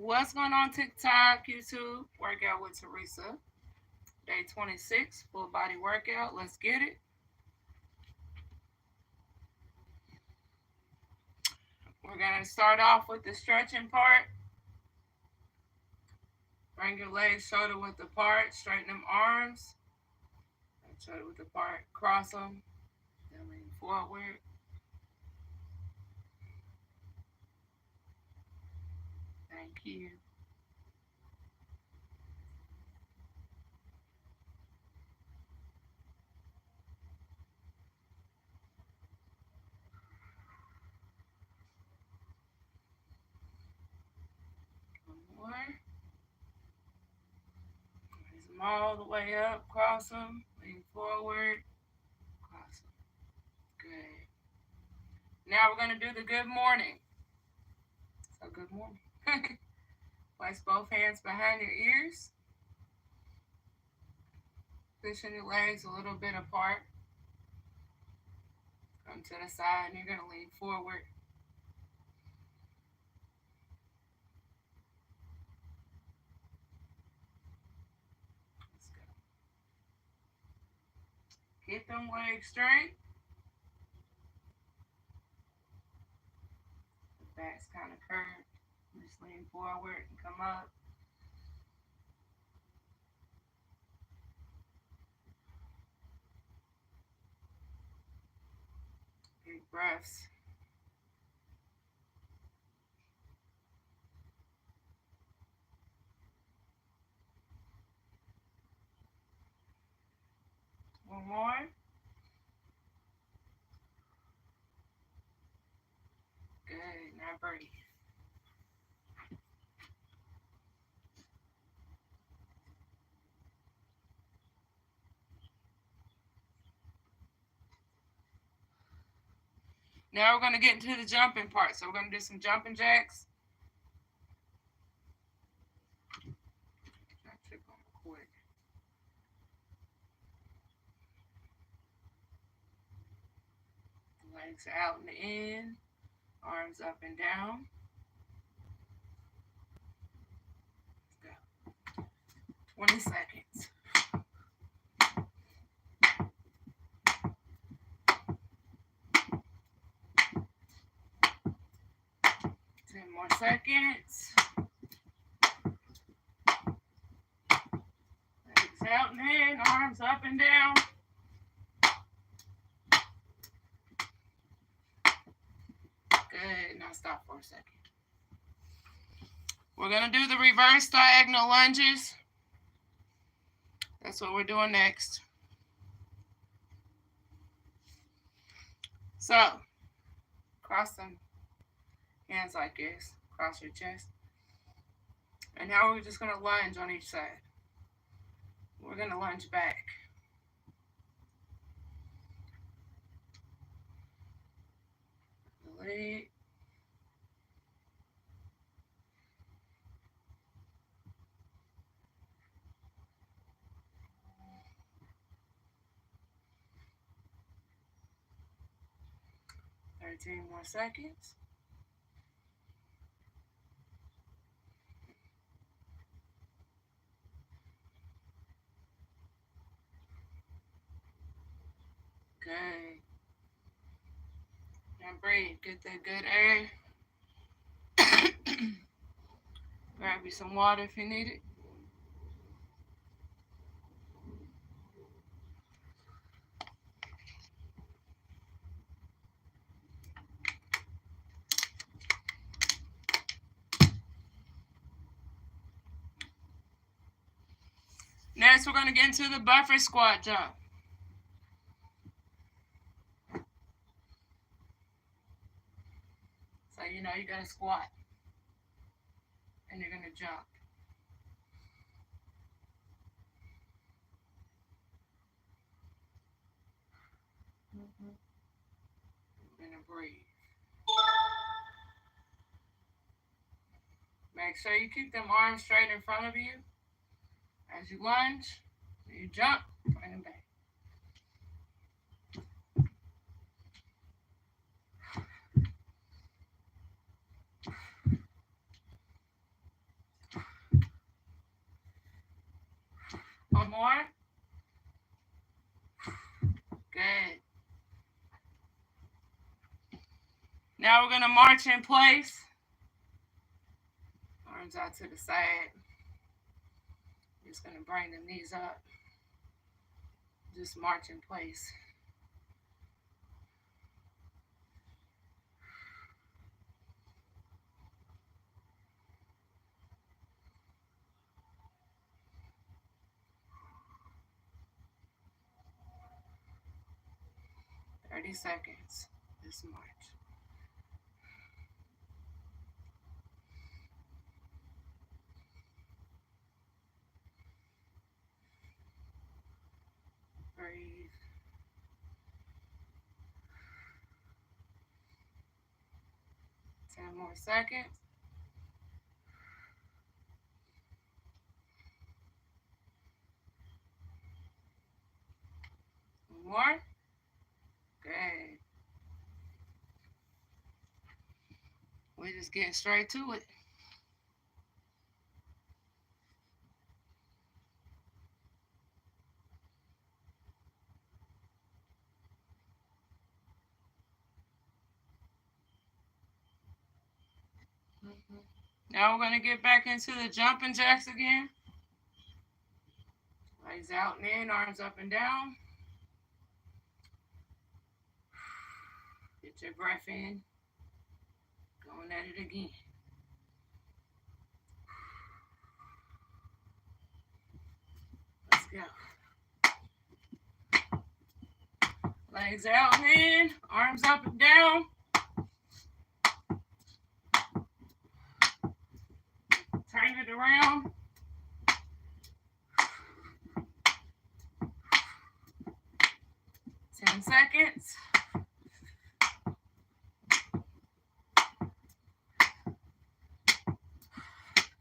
What's going on TikTok, YouTube? Workout with Teresa. Day 26, full body workout. Let's get it. We're going to start off with the stretching part. Bring your legs shoulder width apart. Straighten them arms. Shoulder width apart. Cross them. Then lean forward. Thank you. One more. Raise them all the way up. Cross them. Lean forward. Cross them. Good. Now we're going to do the good morning. So good morning. Place both hands behind your ears. Pushing your legs a little bit apart. Come to the side and you're going to lean forward. Let's go. Keep them legs straight. The back's kind of curved. Just lean forward and come up. Big breaths. One more. Good. Now breathe. Now we're going to get into the jumping part. So we're going to do some jumping jacks. Legs out and in. Arms up and down. Let's go. 20 seconds. More seconds. Legs out and in, arms up and down. Good. Now stop for a second. We're going to do the reverse diagonal lunges. That's what we're doing next. So, cross them hands like this, across your chest. And now we're just going to lunge on each side. We're going to lunge back. The leg. More seconds. Good. Now breathe. Get that good air. Grab you some water if you need it. Next, we're going to get into the buffer squat jump. So, you got to squat. And you're going to jump. You're going to breathe. Make sure you keep them arms straight in front of you. As you lunge, you jump, bring them back. Now we're going to march in place. Arms out to the side. Just going to bring the knees up. Just march in place. Seconds. Just march. Breathe. Ten more seconds. One more. Good. We're just getting straight to it. Now we're going to get back into the jumping jacks again. Legs out and in, arms up and down. Get your breath in. Going at it again. Let's go. Legs out and in, arms up and down. Turn it around. Ten seconds.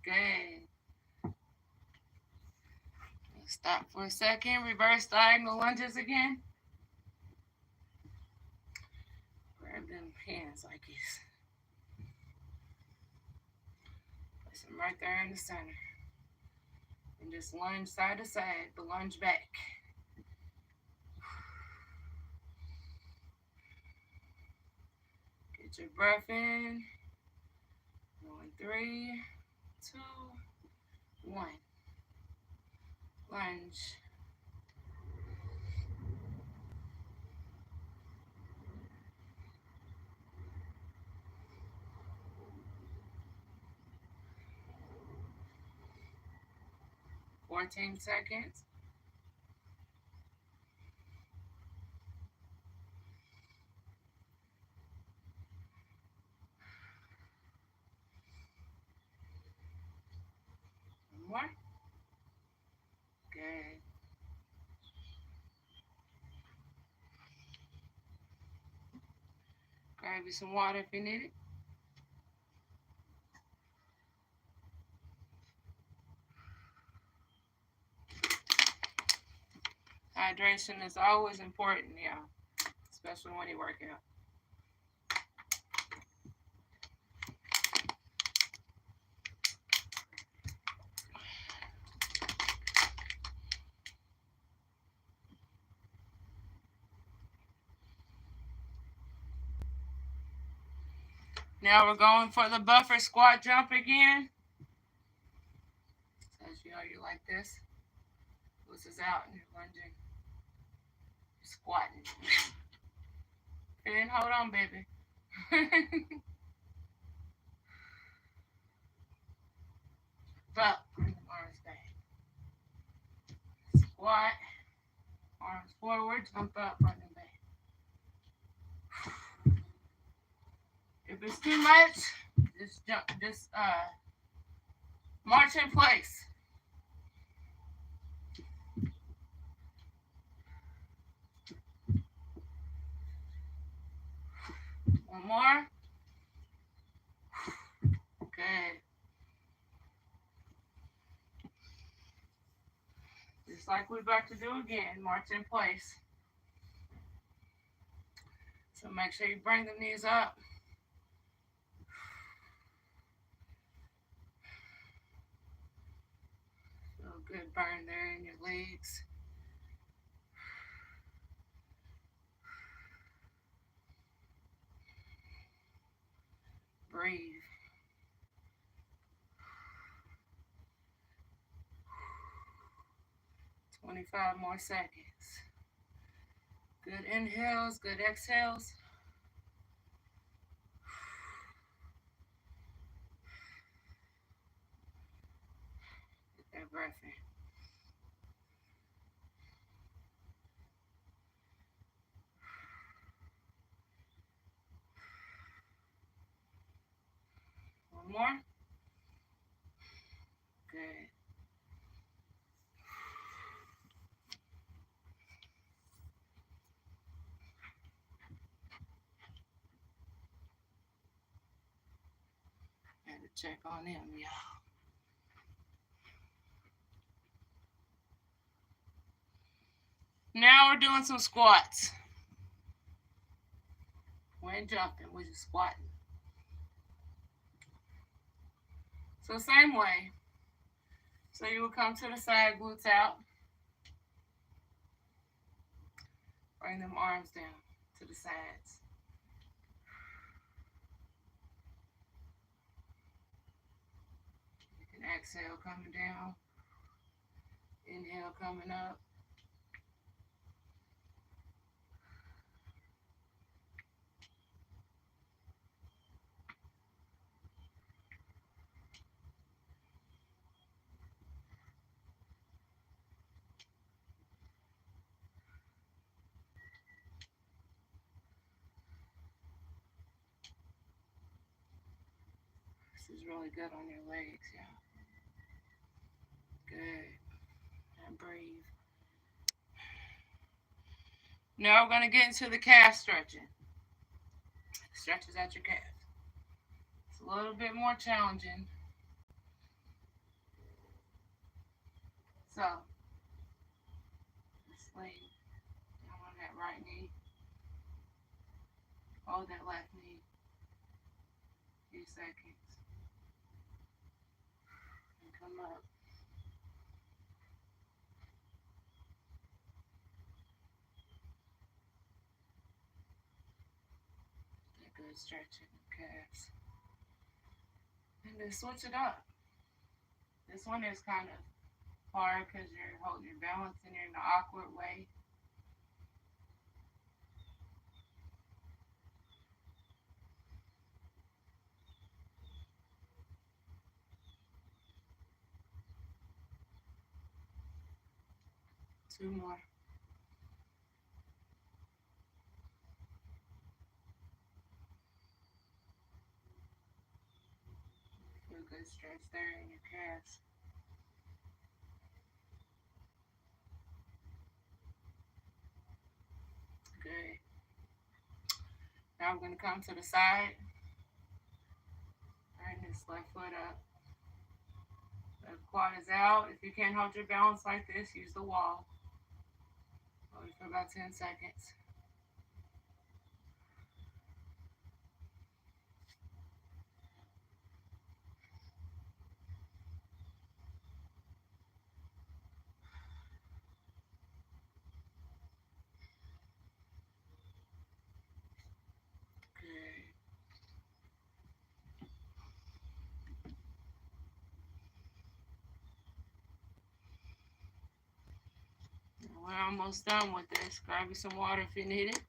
Good. Stop for a second. Reverse diagonal lunges again. Grab them hands like this. Place them right there in the center. And just lunge side to side, but lunge back. Get your breath in. 3, 2, 1. Lunge. Seconds. One more. Good. Grab you some water if you need it. Hydration is always important, y'all, especially when you work out. Now we're going for the buffer squat jump again. As you know, you like this. This is out and you're lunging. You're squatting. And hold on, baby. Up, arms back. Squat, arms forward, jump up, bring them back. If it's too much, just jump, march in place. One more. Good. Just like we're about to do again, march in place. So make sure you bring the knees up. Feel a good burn there in your legs. breathe. "25 more seconds." Good inhales, good exhales. Get that breath in. One more. Good. Had to check on them, y'all. Now we're doing some squats. We ain't jumping, we're just squatting. So same way. So you will come to the side, glutes out. Bring them arms down to the sides. You can exhale coming down. Inhale coming up. This is really good on your legs, yeah. Good. And breathe. Now we're going to get into the calf stretching. Stretches out your calf. It's a little bit more challenging. So, just lay down on that right knee. Hold that left knee. A few seconds. And come up. Get good stretching of calves. And then switch it up. This one is kind of hard because you're holding your balance and you're in an awkward way. Two more. Feel good stretch there in your calves. Good. Now I'm going to come to the side. Bring this left foot up. The quad is out. If you can't hold your balance like this, use the wall. Hold it for about 10 seconds. We're almost done with this. Grab you some water if you need it.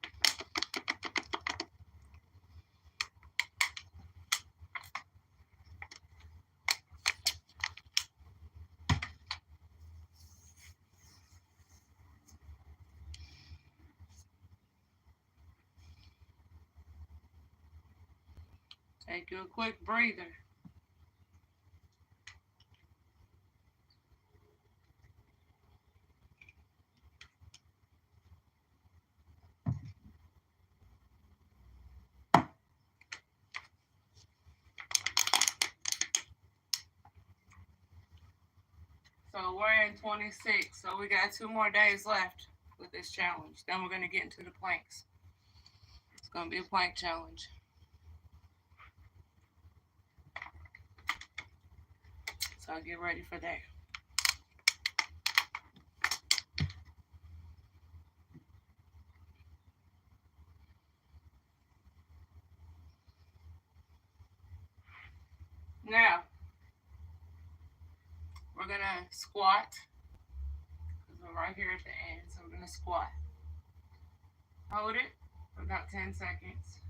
Take you a quick breather. So we're in 26, so we got 2 more days left with this challenge. Then we're going to get into the planks. It's going to be a plank challenge. So get ready for that. we're going to squat. We're right here at the end, so we're going to squat. Hold it for about 10 seconds.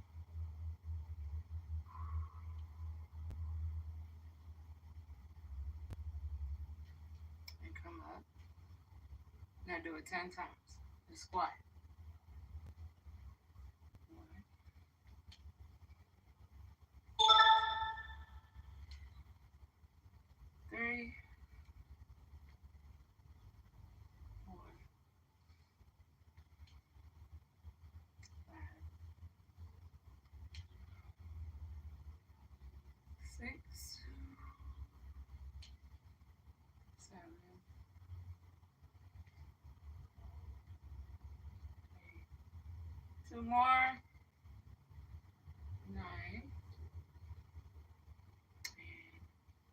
And come up. Now do it 10 times. Just squat. 1, 3, 4, 5, 6, 7, 8. 2 more. 9 and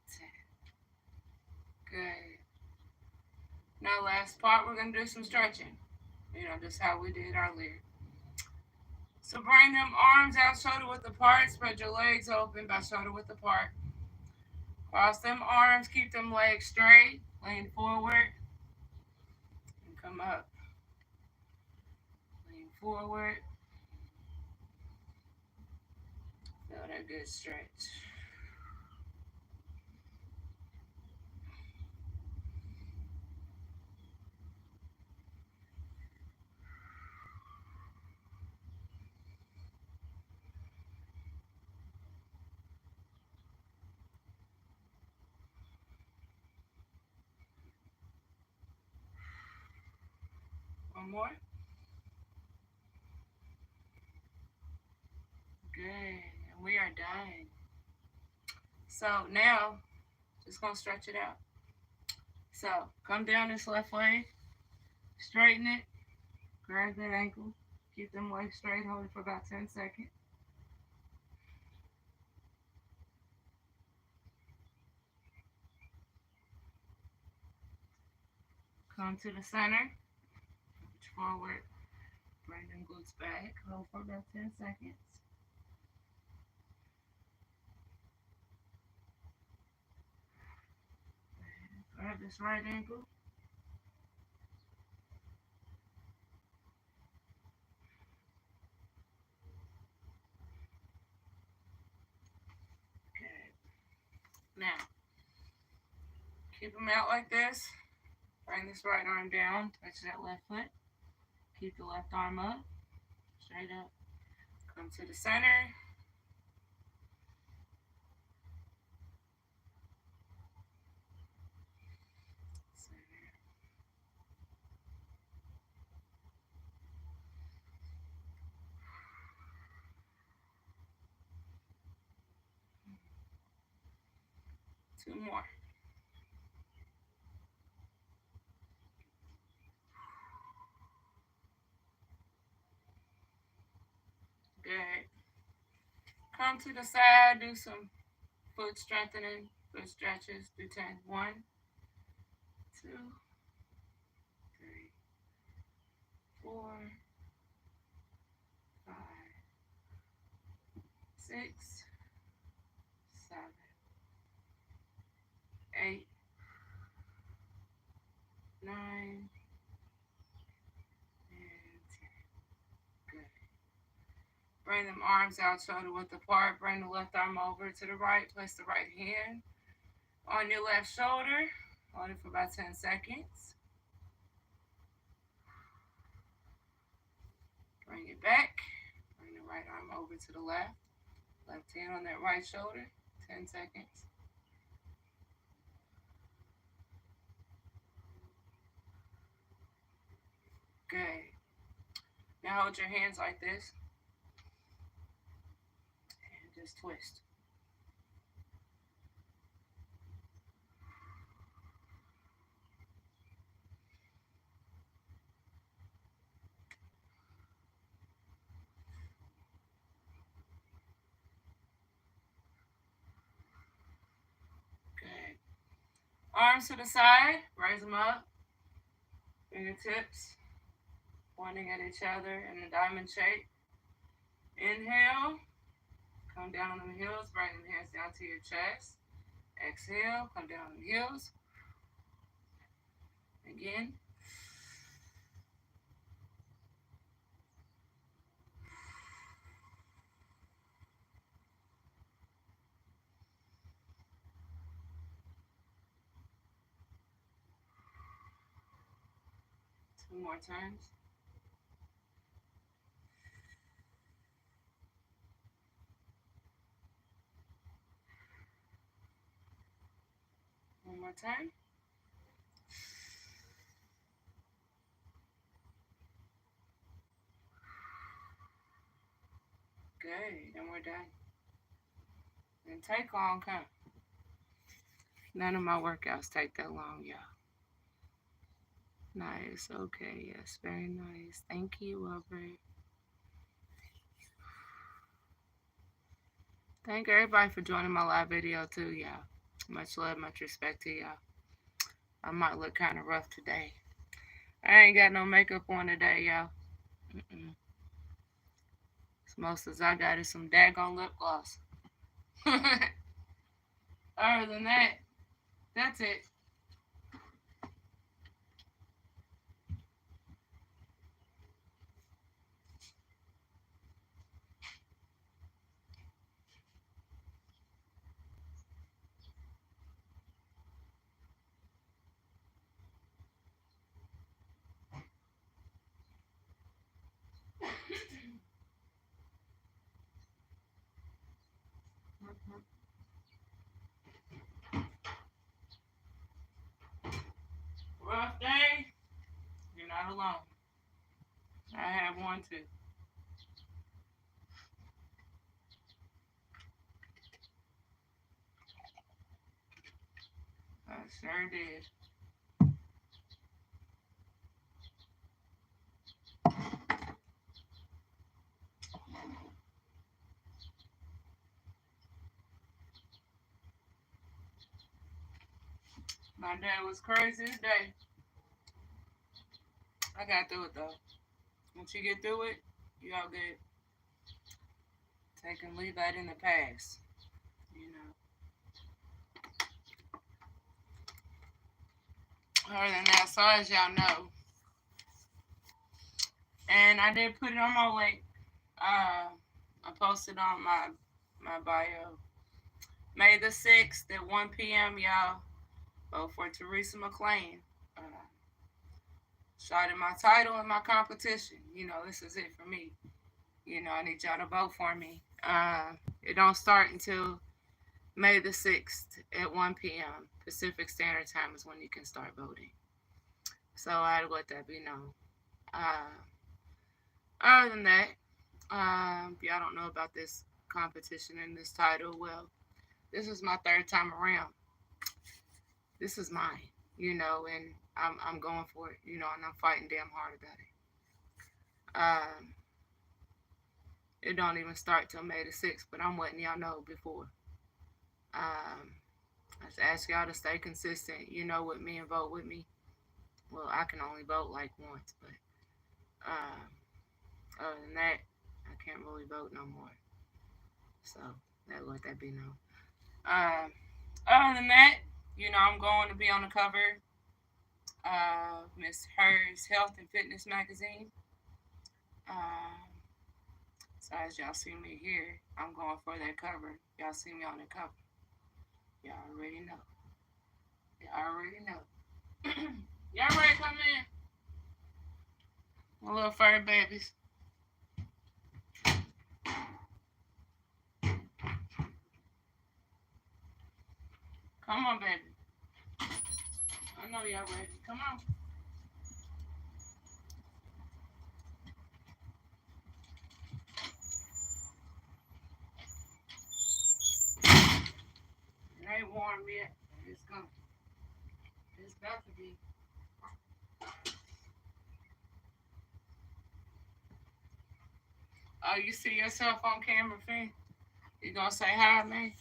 10. Good. Now last part, we're going to do some stretching. Just how we did earlier. So bring them arms out shoulder width apart. Spread your legs open by shoulder width apart. Cross them arms. Keep them legs straight. Lean forward. And come up. Lean forward. Feel that good stretch. One more. Good. And we are done. So now, just going to stretch it out. So come down this left leg. Straighten it. Grab that ankle. Keep them legs straight. Hold it for about 10 seconds. Come to the center. Reach forward. Bring them glutes back. Hold for about 10 seconds. Grab this right ankle. Okay. Now, keep them out like this. Bring this right arm down. Touch that left foot. Keep the left arm up. Straight up. Come to the center. Center. Two more. Good. Come to the side. Do some foot strengthening, foot stretches. Do 10. 1, 2, 3, 4, 5, 6, 7, 8, 9, and 10. Good. Bring them arms out shoulder width apart. Bring the left arm over to the right. Place the right hand on your left shoulder. Hold it for about 10 seconds. Bring it back. Bring the right arm over to the left. Left hand on that right shoulder. 10 seconds. Good. Now hold your hands like this. And just twist. Good. Arms to the side. Raise them up. Fingertips pointing at each other in a diamond shape. Inhale. Come down on them heels. Bring them hands down to your chest. Exhale. Come down on the heels. Again. Two more times. One more time. Good. And we're done. And take long, huh? None of my workouts take that long, y'all. Nice. Okay. Yes. Very nice. Thank you, Albert. Thank everybody for joining my live video too, y'all. Much love, much respect to y'all. I might look kind of rough today. I ain't got no makeup on today, y'all. Most as I got is some daggone lip gloss. Other than that, that's it. Rough day? You're not alone. I have one too. I sure did. My day was crazy today. I got through it though. Once you get through it, you all good. Take and leave that in the past. You know. Other than that, so as y'all know, and I did put it on my link. I posted on my bio. May the 6th at 1 p.m. Y'all vote for Teresa McClain. Shot in my title and my competition. You know, this is it for me. You know, I need y'all to vote for me. It don't start until May the 6th at 1 p.m. Pacific Standard Time is when you can start voting. So I had to let that be known. Other than that, y'all don't know about this competition and this title. Well, this is my third time around. This is mine, you know, and I'm going for it, you know, and I'm fighting damn hard about it. It don't even start till May the 6th, but I'm letting y'all know before. I just ask y'all to stay consistent, you know, with me and vote with me. Well, I can only vote like once, but other than that, I can't really vote no more. So let that be known. Other than that, you know, I'm going to be on the cover of Miss Hers Health and Fitness magazine. So as y'all see me here, I'm going for that cover. Y'all see me on the cover. Y'all already know. Y'all already know. Y'all ready to come in? My little fur babies. Come on, baby. I know y'all ready. Come on. It ain't warm yet. It's coming. It's about to be. Oh, you see yourself on camera, Finn? You gonna say hi, man?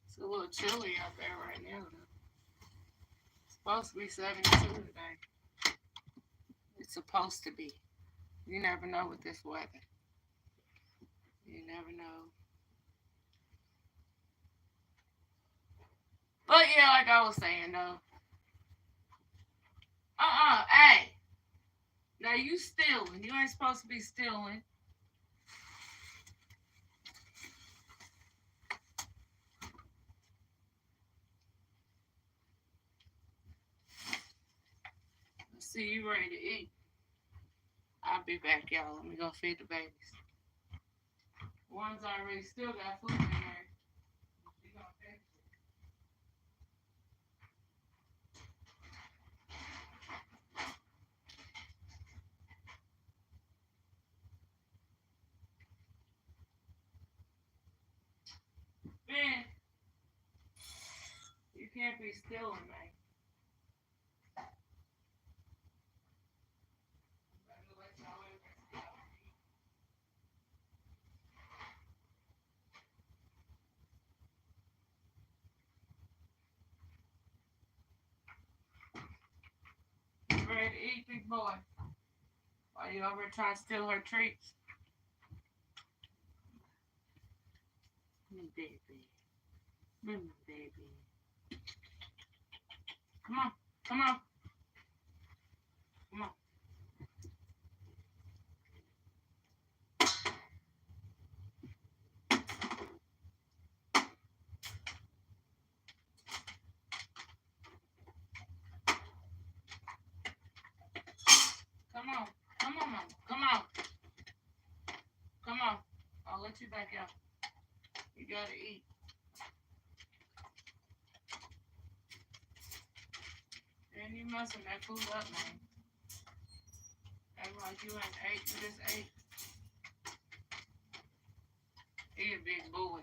It's a little chilly out there right now, though. It's supposed to be 72 today. It's supposed to be. You never know with this weather. You never know. But yeah, like I was saying though, Now you stealing. You ain't supposed to be stealing. Let's see, you ready to eat. I'll be back, y'all. Let me go feed the babies. One's already still got food in there. She gonna fix it. Ben, you can't be stealing, man. Ready to eat, big boy? While you over trying to steal her treats? Baby. Baby. Come on. Come on. Come on. Come on. Come on, Mama. Come on. Come on. I'll let you back out. You gotta eat. And you messing that food up, man. Act like you ain't ate. You just ate. He a big boy.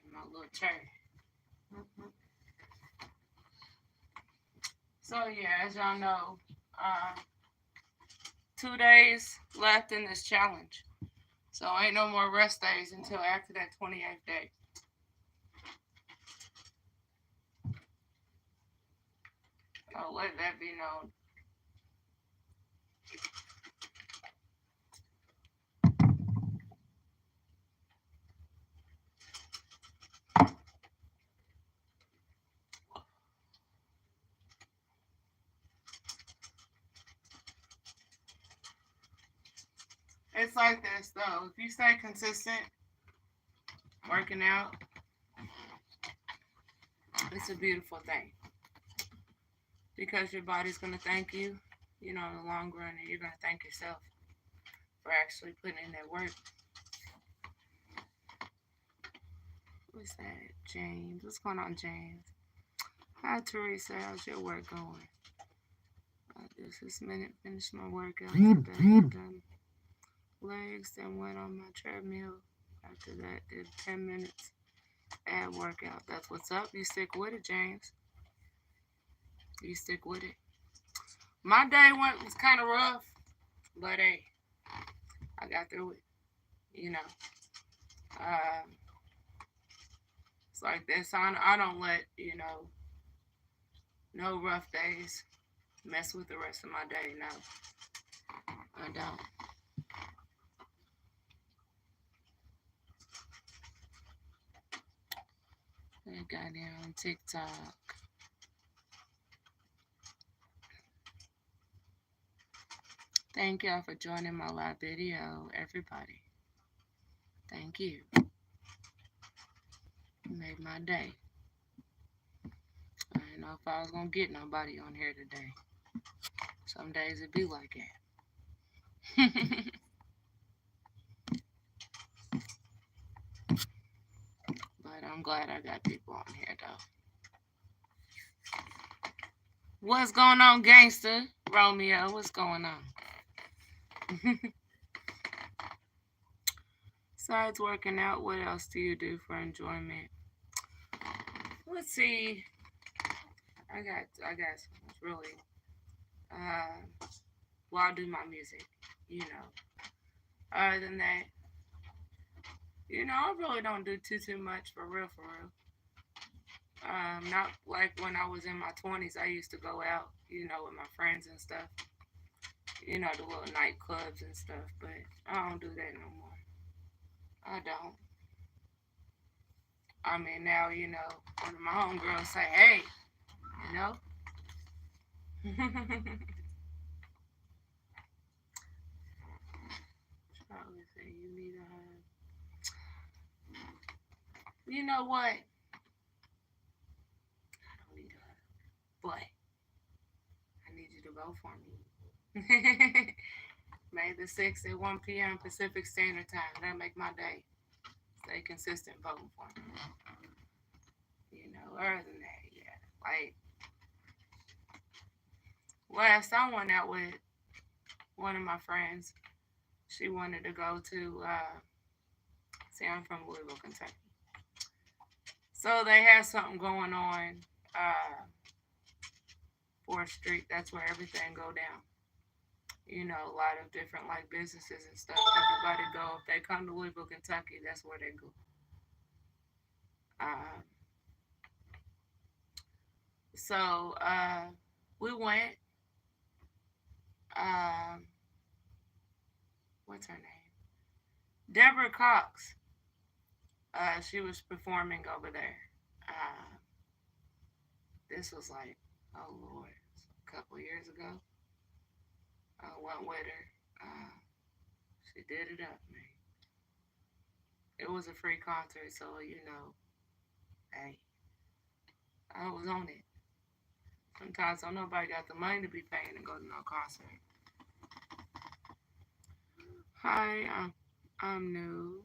And my little cherry. So yeah, as y'all know, 2 days left in this challenge. So ain't no more rest days until after that 28th day. I'll let that be known. It's like this though. If you stay consistent working out, it's a beautiful thing. Because your body's gonna thank you, in the long run, and you're gonna thank yourself for actually putting in that work. What's that, James? What's going on, James? Hi, Teresa. How's your work going? This minute, finish my workout today. Done legs, then went on my treadmill. After that, did 10 minutes ab workout. That's what's up. You stick with it, James. You stick with it. My day was kind of rough, but hey, I got through it. It's like this. I don't let no rough days mess with the rest of my day. No, I don't. I got there on TikTok. Thank y'all for joining my live video, everybody. Thank you. You made my day. I didn't know if I was gonna get nobody on here today. Some days it be like that. But I'm glad I got people on here though. What's going on, gangster? Romeo, what's going on? Besides working out, what else do you do for enjoyment? Let's see. I got so much really. Well, I do my music, Other than that, I really don't do too much for real. Not like when I was in my 20s, I used to go out, with my friends and stuff. The little nightclubs and stuff, but I don't do that no more. I don't. I mean, now, one of my homegirls say, hey, Charlie said you need a hug. You know what? I don't need a hug, but I need you to vote for me. May the 6th at 1 p.m. Pacific Standard Time. That'll make my day. Stay consistent voting for me. You know, other than that, yeah. Like, last I went out with one of my friends. She wanted to go to, see, I'm from Louisville, Kentucky. So they had something going on, 4th Street. That's where everything go down. You know, a lot of different like businesses and stuff. Everybody go. If they come to Louisville, Kentucky, that's where they go. Um, so we went. Um, what's her name? Deborah Cox. She was performing over there. Uh, this was like, oh Lord, a couple of years ago. I went with her. She did it up, man. It was a free concert, so you know, hey, I was on it. Sometimes don't nobody got the money to be paying to go to no concert. Hi, I'm new.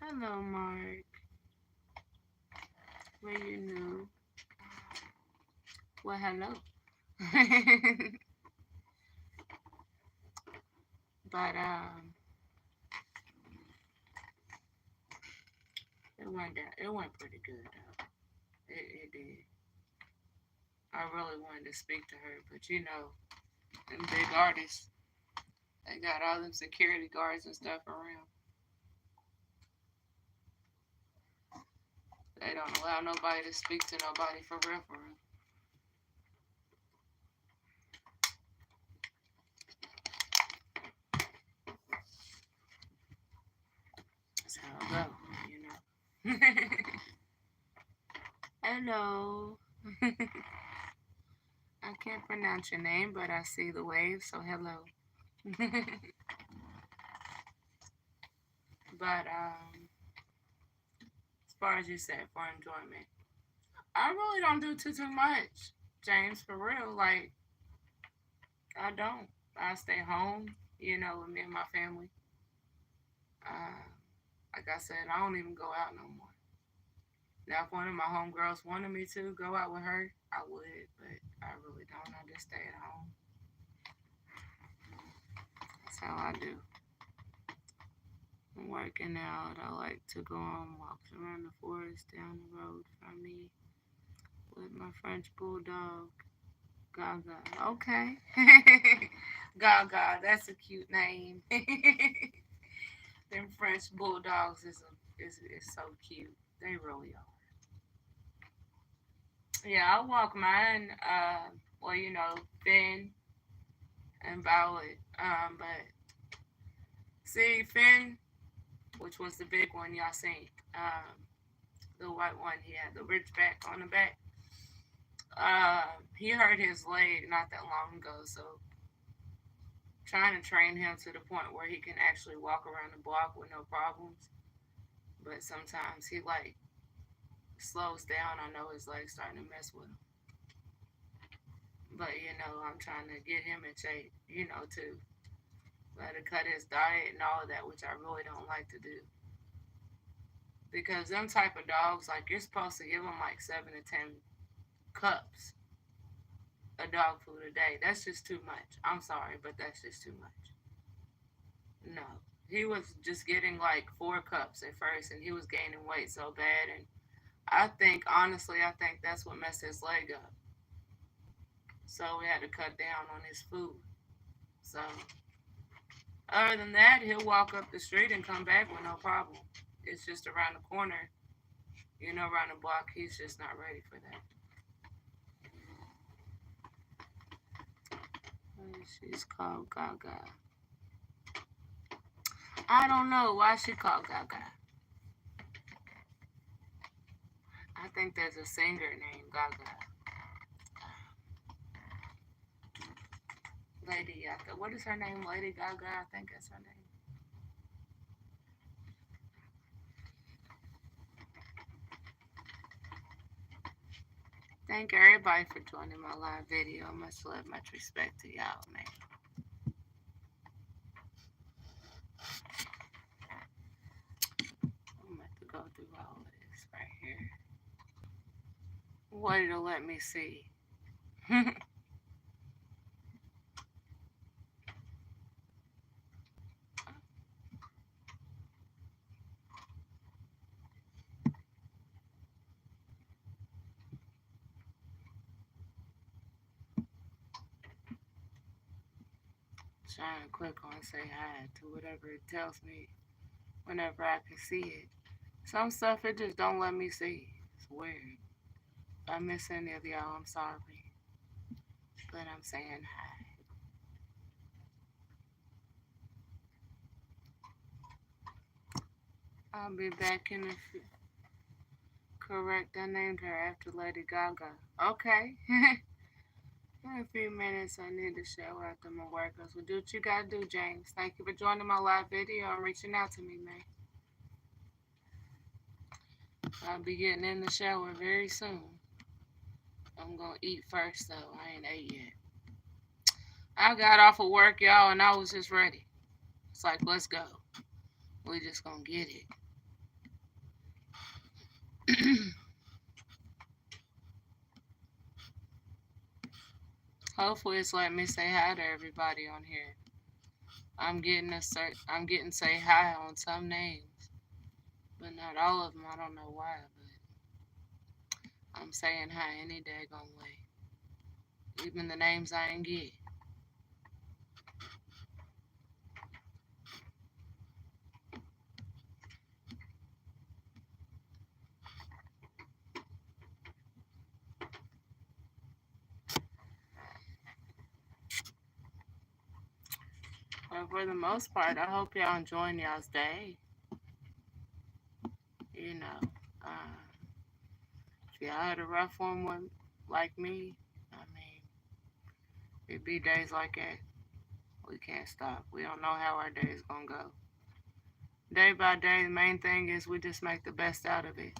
Hello, Mark. Where you new? Well, hello. But it went down. It went pretty good though. It did. I really wanted to speak to her, but you know, them big artists, they got all them security guards and stuff around. They don't allow nobody to speak to nobody for real, for real. That's how it go, you know. Hello. I can't pronounce your name, but I see the wave, so hello. But as far as you said, for enjoyment, I really don't do too much, James. For real, like I don't. I stay home, you know, with me and my family. Uh, like I said, I don't even go out no more. Now, if one of my homegirls wanted me to go out with her, I would, but I really don't. I just stay at home. That's how I do. I'm working out. I like to go on walks around the forest down the road from me with my French bulldog, Gaga. Okay. Gaga, that's a cute name. Them French bulldogs is so cute. They really are. Yeah, I walk mine. Well, you know, Finn and Violet. But see, Finn, which was the big one y'all seen. The white one, he had the ridgeback on the back. He hurt his leg not that long ago, so trying to train him to the point where he can actually walk around the block with no problems. But sometimes he like slows down. I know his legs starting to mess with him. But you know, I'm trying to get him in shape, you know, to let him cut his diet and all of that, which I really don't like to do. Because them type of dogs, like you're supposed to give them like 7 to 10 cups of dog food a day. That's just too much. I'm sorry, but that's just too much. No. He was just getting like 4 cups at first and he was gaining weight so bad, and I think honestly I think that's what messed his leg up. So we had to cut down on his food. So other than that, he'll walk up the street and come back with no problem. It's just around the corner, you know, around the block. He's just not ready for that. She's called Gaga. I don't know why she called Gaga. I think there's a singer named Gaga. Lady Gaga. What is her name? Lady Gaga, I think that's her name. Thank everybody for joining my live video. Much love, much respect to y'all, man. I'm about to go through all of this right here. What it'll let me see. Trying to click on say hi to whatever it tells me whenever I can see it. Some stuff it just don't let me see. It's weird. If I miss any of y'all, I'm sorry. But I'm saying hi. I'll be back in a few. Correct, I named her after Lady Gaga. Okay. In a few minutes, I need to shower after my workouts. Well, do what you gotta do, James. Thank you for joining my live video and reaching out to me, man. I'll be getting in the shower very soon. I'm gonna eat first, though. I ain't ate yet. I got off of work, y'all, and I was just ready. It's like, let's go. We just gonna get it. Hopefully, it's letting me say hi to everybody on here. I'm getting say hi on some names, but not all of them. I don't know why, but I'm saying hi any daggone way. Even the names I ain't get. But for the most part, I hope y'all enjoying y'all's day. You know, if y'all had a rough one like me, I mean, it be days like that. We can't stop. We don't know how our day is gonna go. Day by day, the main thing is we just make the best out of it.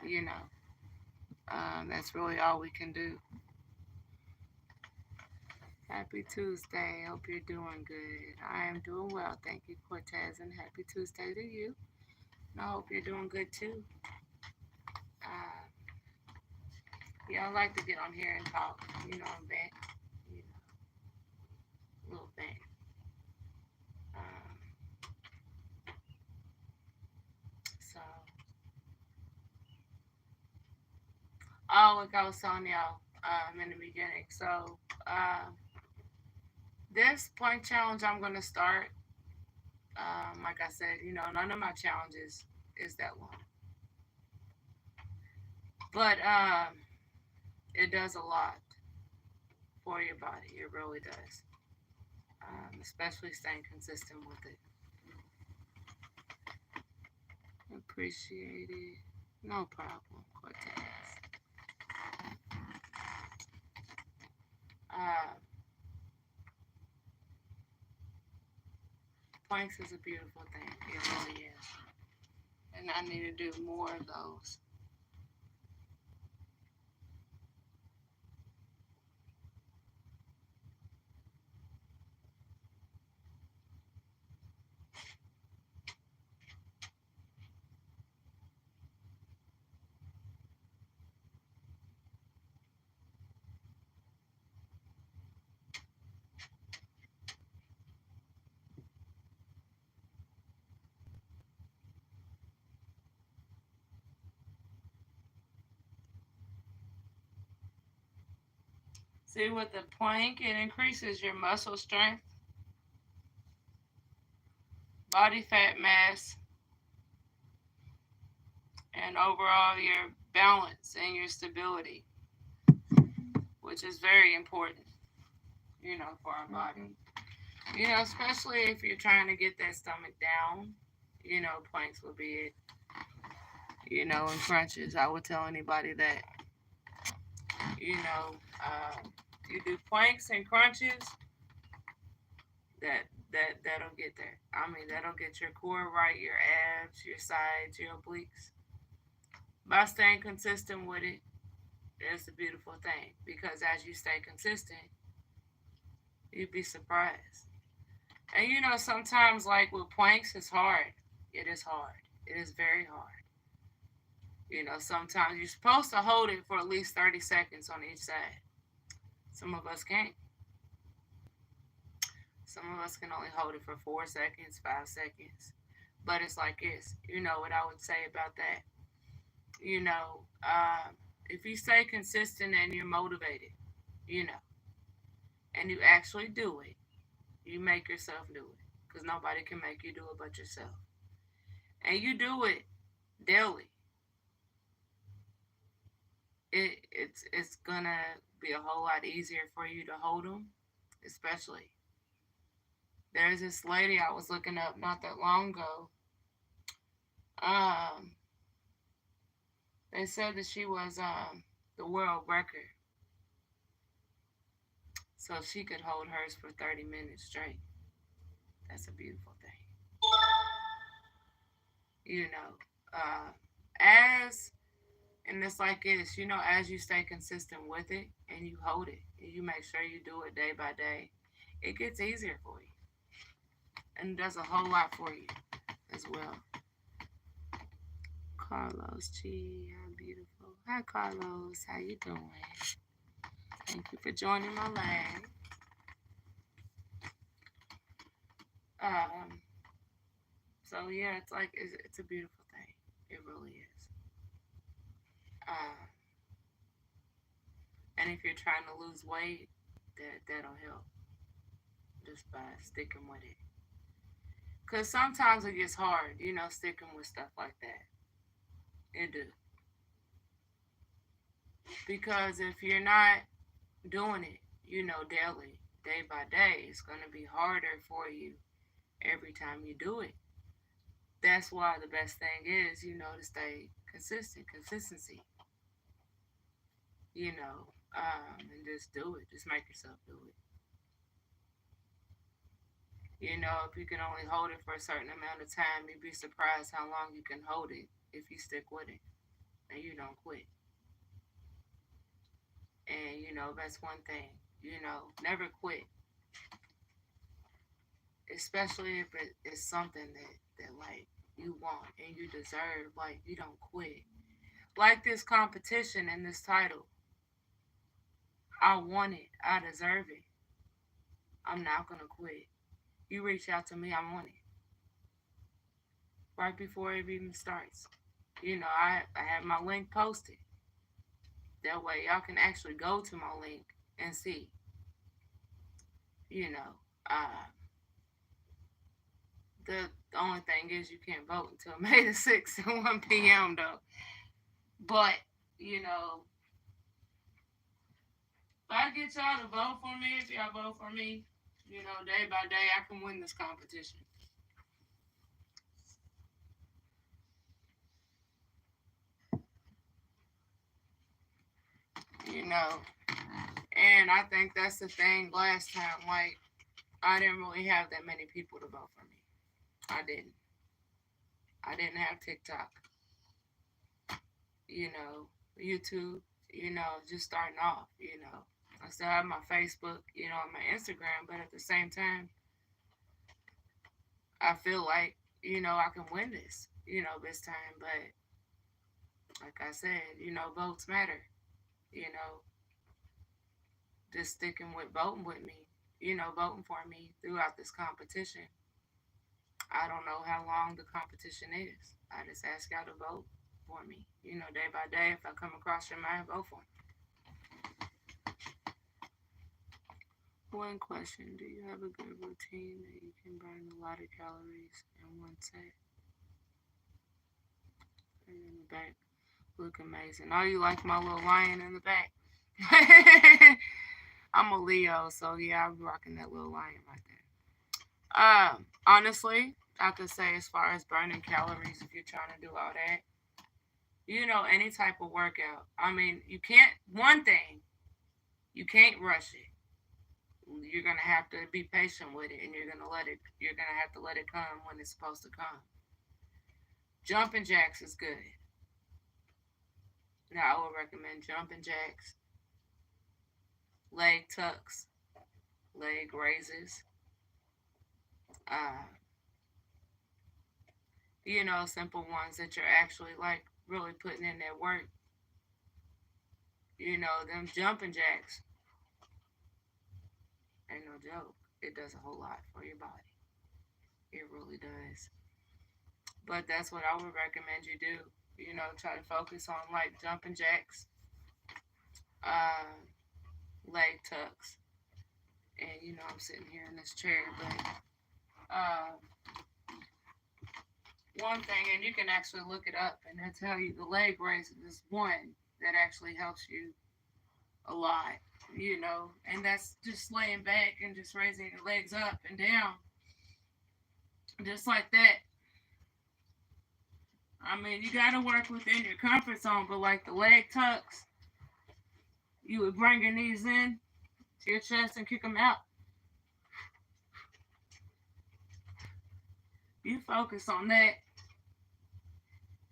You know, that's really all we can do. Happy Tuesday. Hope you're doing good. I am doing well. Thank you, Cortez, and happy Tuesday to you. And I hope you're doing good too. Yeah, I like to get on here and talk. You know, I'm back. You know, a little bit. So, like I was telling y'all in the beginning. So, this point challenge I'm going to start, like I said, you know, none of my challenges is that long. But it does a lot for your body. It really does. Especially staying consistent with it. Appreciate it. No problem, Cortez. Planks is a beautiful thing. It really is. And I need to do more of those. See, with the plank, it increases your muscle strength, body fat mass, and overall your balance and your stability, which is very important, you know, for our body. You know, especially if you're trying to get that stomach down, you know, planks will be it. You know, and crunches. I would tell anybody that, you know, you do planks and crunches, That'll get there. I mean, that'll get your core right, your abs, your sides, your obliques. By staying consistent with it, it's a beautiful thing because as you stay consistent, you'd be surprised. And sometimes like with planks, it's hard. It is hard. It is very hard. Sometimes you're supposed to hold it for at least 30 seconds on each side. Some of us can't. Some of us can only hold it for 4 seconds, 5 seconds. But it's like this. You know what I would say about that? You know, if you stay consistent and you're motivated, you know, and you actually do it, you make yourself do it. Because nobody can make you do it but yourself. And you do it daily. It's gonna be a whole lot easier for you to hold them, especially. There's this lady I was looking up not that long ago. Um, they said that she was the world record, so she could hold hers for 30 minutes straight. That's a beautiful thing, you know. As and it's like this, as you stay consistent with it and you hold it and you make sure you do it day by day, it gets easier for you and it does a whole lot for you as well. Carlos G, how beautiful. Hi Carlos, how you doing? Thank you for joining my live. Um, so yeah, it's a beautiful thing. It really is. Um, and if you're trying to lose weight, that'll help just by sticking with it. Cause sometimes it gets hard, sticking with stuff like that. It do. Because if you're not doing it, daily, day by day, it's gonna be harder for you every time you do it. That's why the best thing is, to stay consistent, consistency, and just do it. Just make yourself do it. If you can only hold it for a certain amount of time, you'd be surprised how long you can hold it if you stick with it and you don't quit. And, that's one thing, never quit, especially if it is something that like, you want and you deserve, like, you don't quit. Like this competition and this title, I want it, I deserve it. I'm not going to quit. You reach out to me, I want it. Right before it even starts. I have my link posted. That way, y'all can actually go to my link and see. You know, uh, the only thing is you can't vote until May the 6th at 1 p.m. though. But, if I get y'all to vote for me, if y'all vote for me, day by day, I can win this competition. You know, and I think that's the thing last time. Like, I didn't really have that many people to vote for me. I didn't. I didn't have TikTok, YouTube, just starting off. I still have my Facebook, and my Instagram, but at the same time, I feel like, I can win this time. But like I said, votes matter, you know, just sticking with voting with me, voting for me throughout this competition. I don't know how long the competition is. I just ask y'all to vote for me, day by day. If I come across your mind, vote for me. One question: do you have a good routine that you can burn a lot of calories in one set? And in the back, look amazing. Oh, you like my little lion in the back? I'm a Leo, so yeah, I'm rocking that little lion right there. Honestly, I could say as far as burning calories, if you're trying to do all that, any type of workout. I mean, you can't. One thing, you can't rush it. You're gonna have to be patient with it, and you're gonna have to let it come when it's supposed to come. Jumping jacks is good. Now I would recommend jumping jacks, leg tucks, leg raises. Uh, simple ones that you're actually like really putting in that work. Them jumping jacks ain't no joke. It does a whole lot for your body. It really does. But that's what I would recommend you do. Try to focus on like jumping jacks, uh, leg tucks. And I'm sitting here in this chair, but one thing, and you can actually look it up, and they tell you the leg raises is one that actually helps you a lot, and that's just laying back and just raising your legs up and down, just like that. I mean, you got to work within your comfort zone, but like the leg tucks, you would bring your knees in to your chest and kick them out. You focus on that.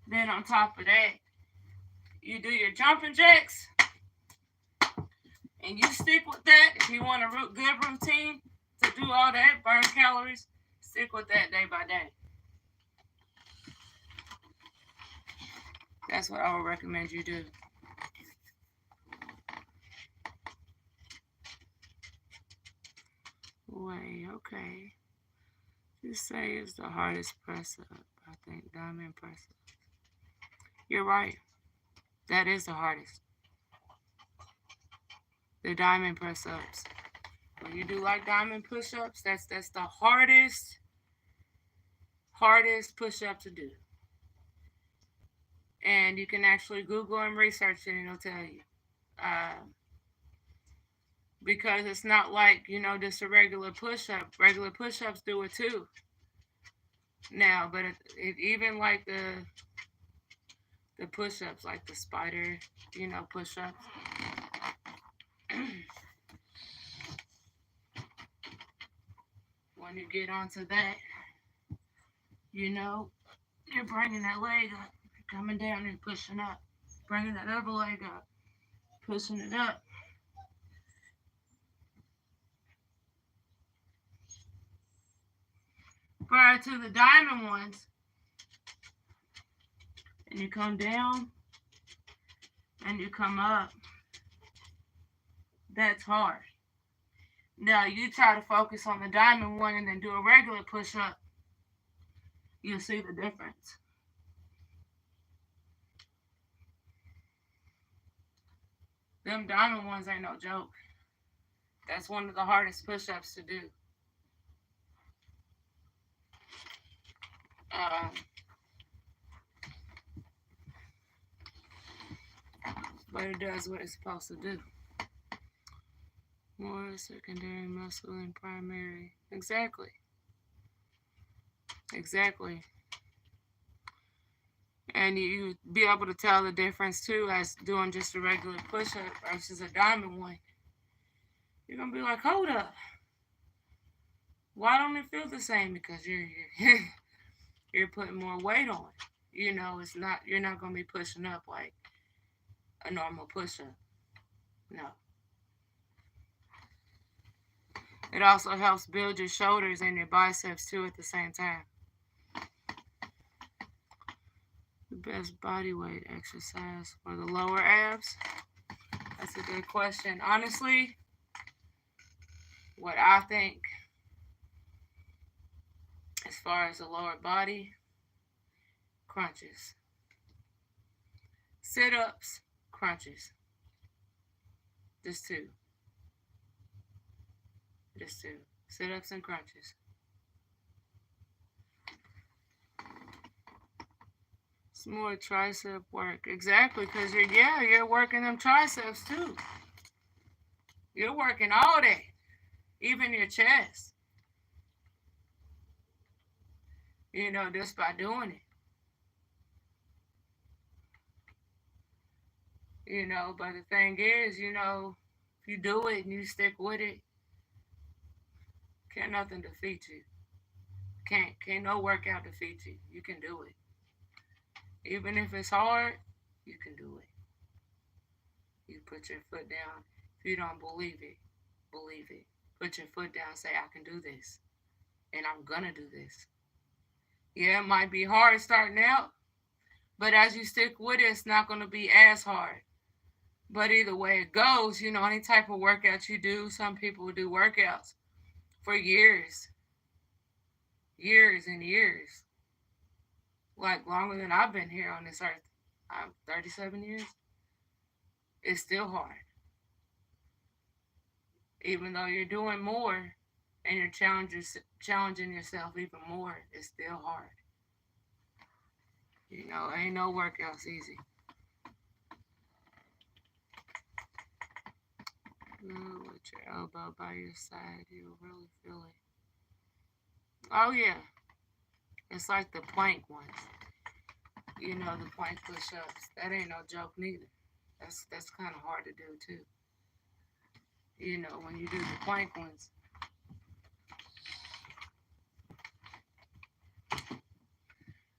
Then on top of that, you do your jumping jacks, and you stick with that. If you want a good routine to do all that, burn calories, stick with that day by day. That's what I would recommend you do. Wait, okay. Just say it's the hardest press up. I think diamond press up. You're right. That is the hardest. The diamond press ups. When you do like diamond push ups, that's the hardest push up to do. And you can actually Google and research it, and it'll tell you. Because it's not like just a regular push up. Regular push ups do it too. Now, but even like the push ups, like the spider, push ups. When you get onto that, you're bringing that leg up, coming down and pushing up, bringing that other leg up, pushing it up. Prior to the diamond ones, and you come down and you come up. That's hard. Now you try to focus on the diamond one and then do a regular push up. You'll see the difference. Them diamond ones ain't no joke. That's one of the hardest push ups to do. But it does what it's supposed to do. More secondary muscle than primary. Exactly. And you be able to tell the difference too as doing just a regular push up versus a diamond one. You're gonna be like, hold up. Why don't it feel the same? Because you're putting more weight on. It's not, you're not gonna be pushing up like a normal push up. No. It also helps build your shoulders and your biceps too at the same time. The best body weight exercise for the lower abs? That's a good question. Honestly, what I think as far as the lower body, crunches. Sit-ups, crunches. Just two. Sit-ups and crunches. It's more tricep work. Exactly, because you're working them triceps too. You're working all day. Even your chest. Just by doing it. But the thing is, if you do it and you stick with it, Can't nothing defeat you. Can't no workout defeat you. You can do it. Even if it's hard, you can do it. You put your foot down. If you don't believe it, believe it. Put your foot down, say, I can do this. And I'm gonna do this. Yeah, it might be hard starting out, but as you stick with it, it's not gonna be as hard. But either way it goes, any type of workout you do, some people do workouts for years, years and years. Like longer than I've been here on this earth. I'm 37 years. It's still hard. Even though you're doing more and you're challenging yourself even more, it's still hard. Ain't no workouts easy. With your elbow by your side, you'll really feel it. Oh yeah, it's like the plank ones. The plank push-ups. That ain't no joke neither. That's kind of hard to do too. When you do the plank ones.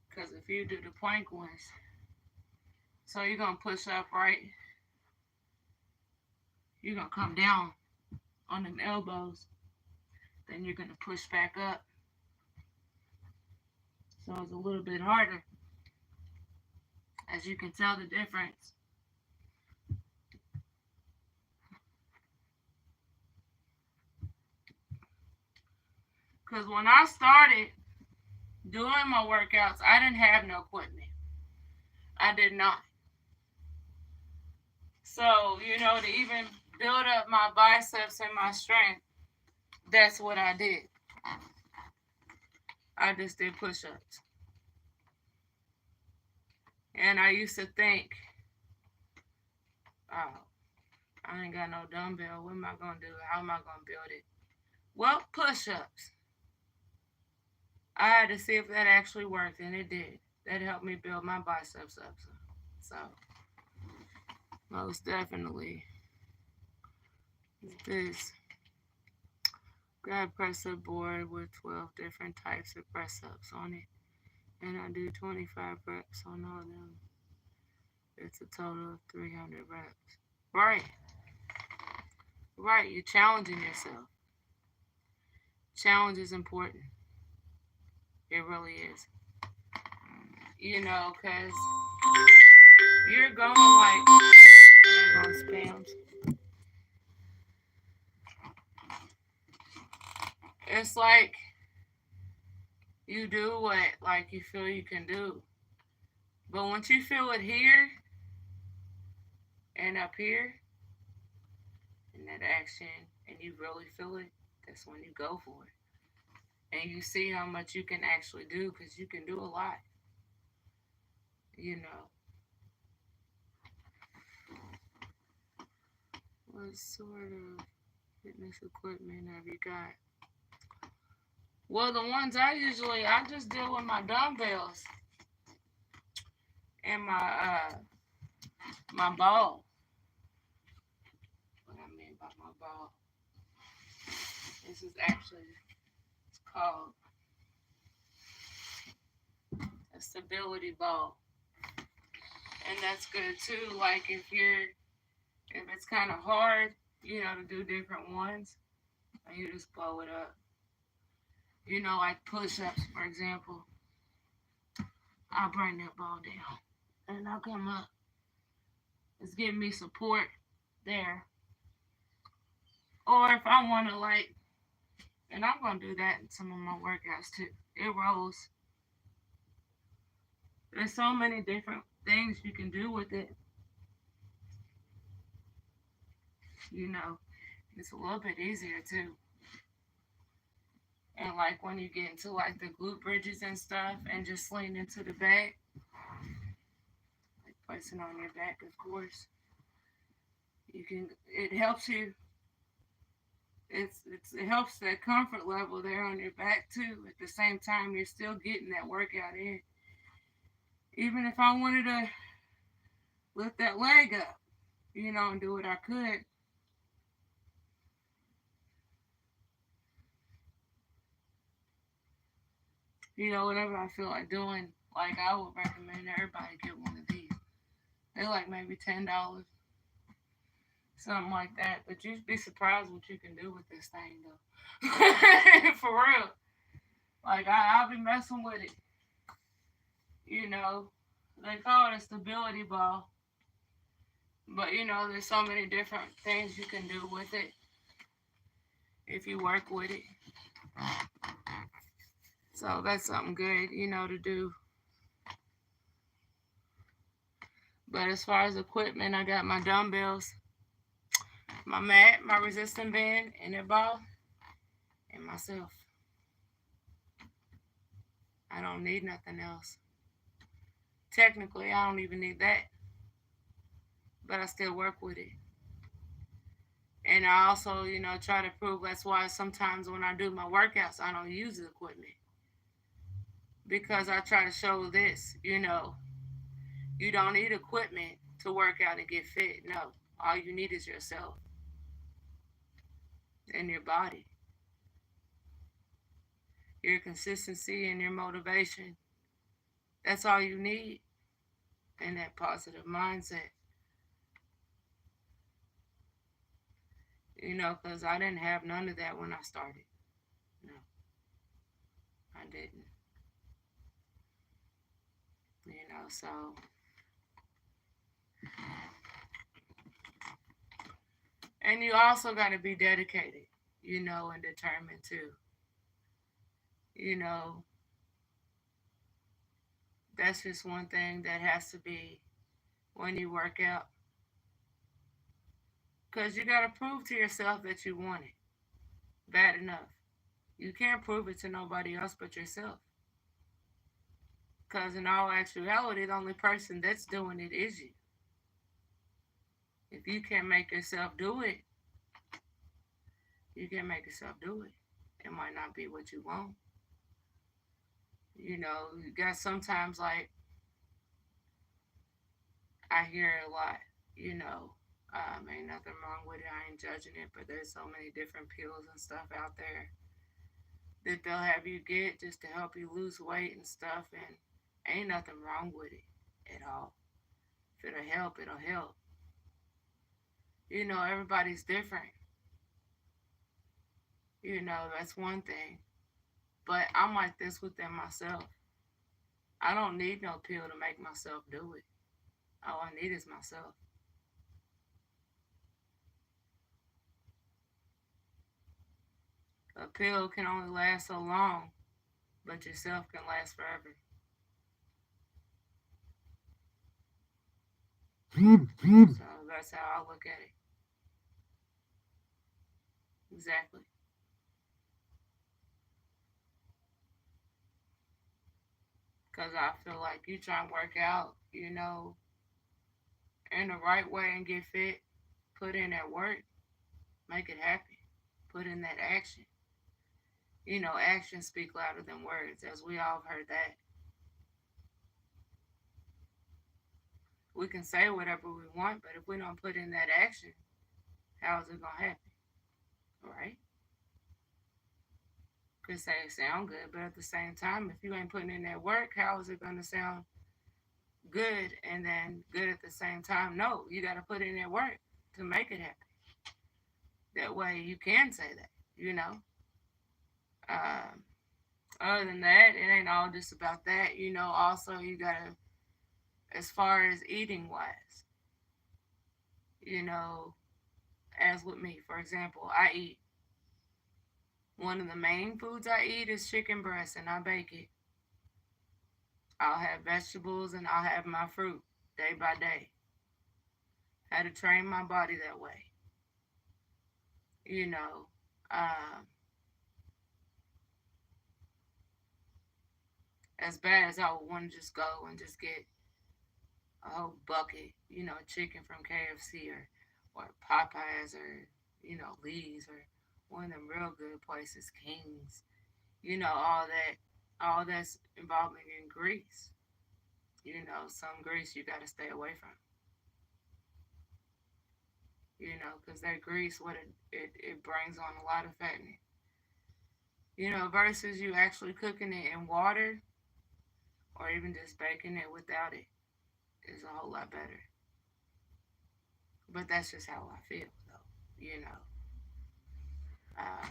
Because if you do the plank ones, so you're going to push up, right? You're going to come down on them elbows. Then you're going to push back up. So it's a little bit harder. As you can tell the difference. Because when I started doing my workouts, I didn't have no equipment. I did not. So, to even build up my biceps and my strength, that's what I did. I just did push-ups. And I used to think, oh, I ain't got no dumbbell. What am I going to do? How am I going to build it? Well, push-ups. I had to see if that actually worked, and it did. That helped me build my biceps up. So most definitely. This grab press-up board with 12 different types of press-ups on it. And I do 25 reps on all of them. It's a total of 300 reps. Right, you're challenging yourself. Challenge is important. It really is. Because you're going spams. It's like you do what you feel you can do. But once you feel it here and up here in that action and you really feel it, that's when you go for it. And you see how much you can actually do, because you can do a lot. What sort of fitness equipment have you got? Well, the ones I just deal with my dumbbells and my ball. What I mean by my ball. This is actually called a stability ball. And that's good too. Like if it's kind of hard, to do different ones, and you just blow it up. Like push-ups, for example. I'll bring that ball down, and I'll come up. It's giving me support there. Or if I want to and I'm going to do that in some of my workouts too. It rolls. There's so many different things you can do with it. It's a little bit easier too. And when you get into the glute bridges and stuff and just lean into the back, placing on your back, of course, it helps you. It helps that comfort level there on your back too. At the same time, you're still getting that workout in. Even if I wanted to lift that leg up, and do what I could. You know, whatever I feel like doing, like I would recommend everybody get one of these. They're like maybe $10, something like that. But you'd be surprised what you can do with this thing, though. For real. Like I'll be messing with it. You know, they call it a stability ball, but you know, there's so many different things you can do with it if you work with it. So that's something good, you know, to do. But as far as equipment, I got my dumbbells, my mat, my resistant band, and that ball, and myself. I don't need nothing else. Technically, I don't even need that, but I still work with it. And I also, you know, try to prove that's why sometimes when I do my workouts, I don't use the equipment because I try to show this, you know, you don't need equipment to work out and get fit. No, all you need is yourself and your body, your consistency and your motivation. That's all you need, and that positive mindset, you know, because I didn't have none of that when I started. No, I didn't, you know, so. And you also got to be dedicated, you know, and determined too. You know, that's just one thing that has to be when you work out. Because you got to prove to yourself that you want it bad enough. You can't prove it to nobody else but yourself. Because in all actuality, the only person that's doing it is you. If you can't make yourself do it, you can't make yourself do it. It might not be what you want. You know, you got sometimes like I hear a lot, you know, ain't nothing wrong with it. I ain't judging it, but there's so many different pills and stuff out there that they'll have you get just to help you lose weight and stuff, and ain't nothing wrong with it at all. If it'll help, it'll help. You know, everybody's different. You know, that's one thing. But I'm like this within myself. I don't need no pill to make myself do it. All I need is myself. A pill can only last so long, but yourself can last forever. So that's how I look at it. Exactly. Because I feel like you try and work out, you know, in the right way and get fit, put in that work, make it happen, put in that action. You know, actions speak louder than words, as we all have heard that. We can say whatever we want, but if we don't put in that action, how is it going to happen? Right? Could say it sound good, but at the same time, if you ain't putting in that work, how is it going to sound good and then good at the same time? No, you got to put in that work to make it happen. That way you can say that, you know. Um, Other than that, it ain't all just about that. You know, also you got to, as far as eating wise, you know, as with me, for example, I eat. One of the main foods I eat is chicken breast and I bake it. I'll have vegetables and I'll have my fruit day by day. Had to train my body that way. You know, um, as bad as I would want to just go and just get a whole bucket, you know, chicken from KFC or Popeyes or, you know, Lee's or one of them real good places, King's, you know, all that's involving in grease. You know, some grease you got to stay away from, you know, because that grease, what it brings on a lot of fattening. You know, versus you actually cooking it in water or even just baking it without it is a whole lot better. But that's just how I feel, though. You know. Uh,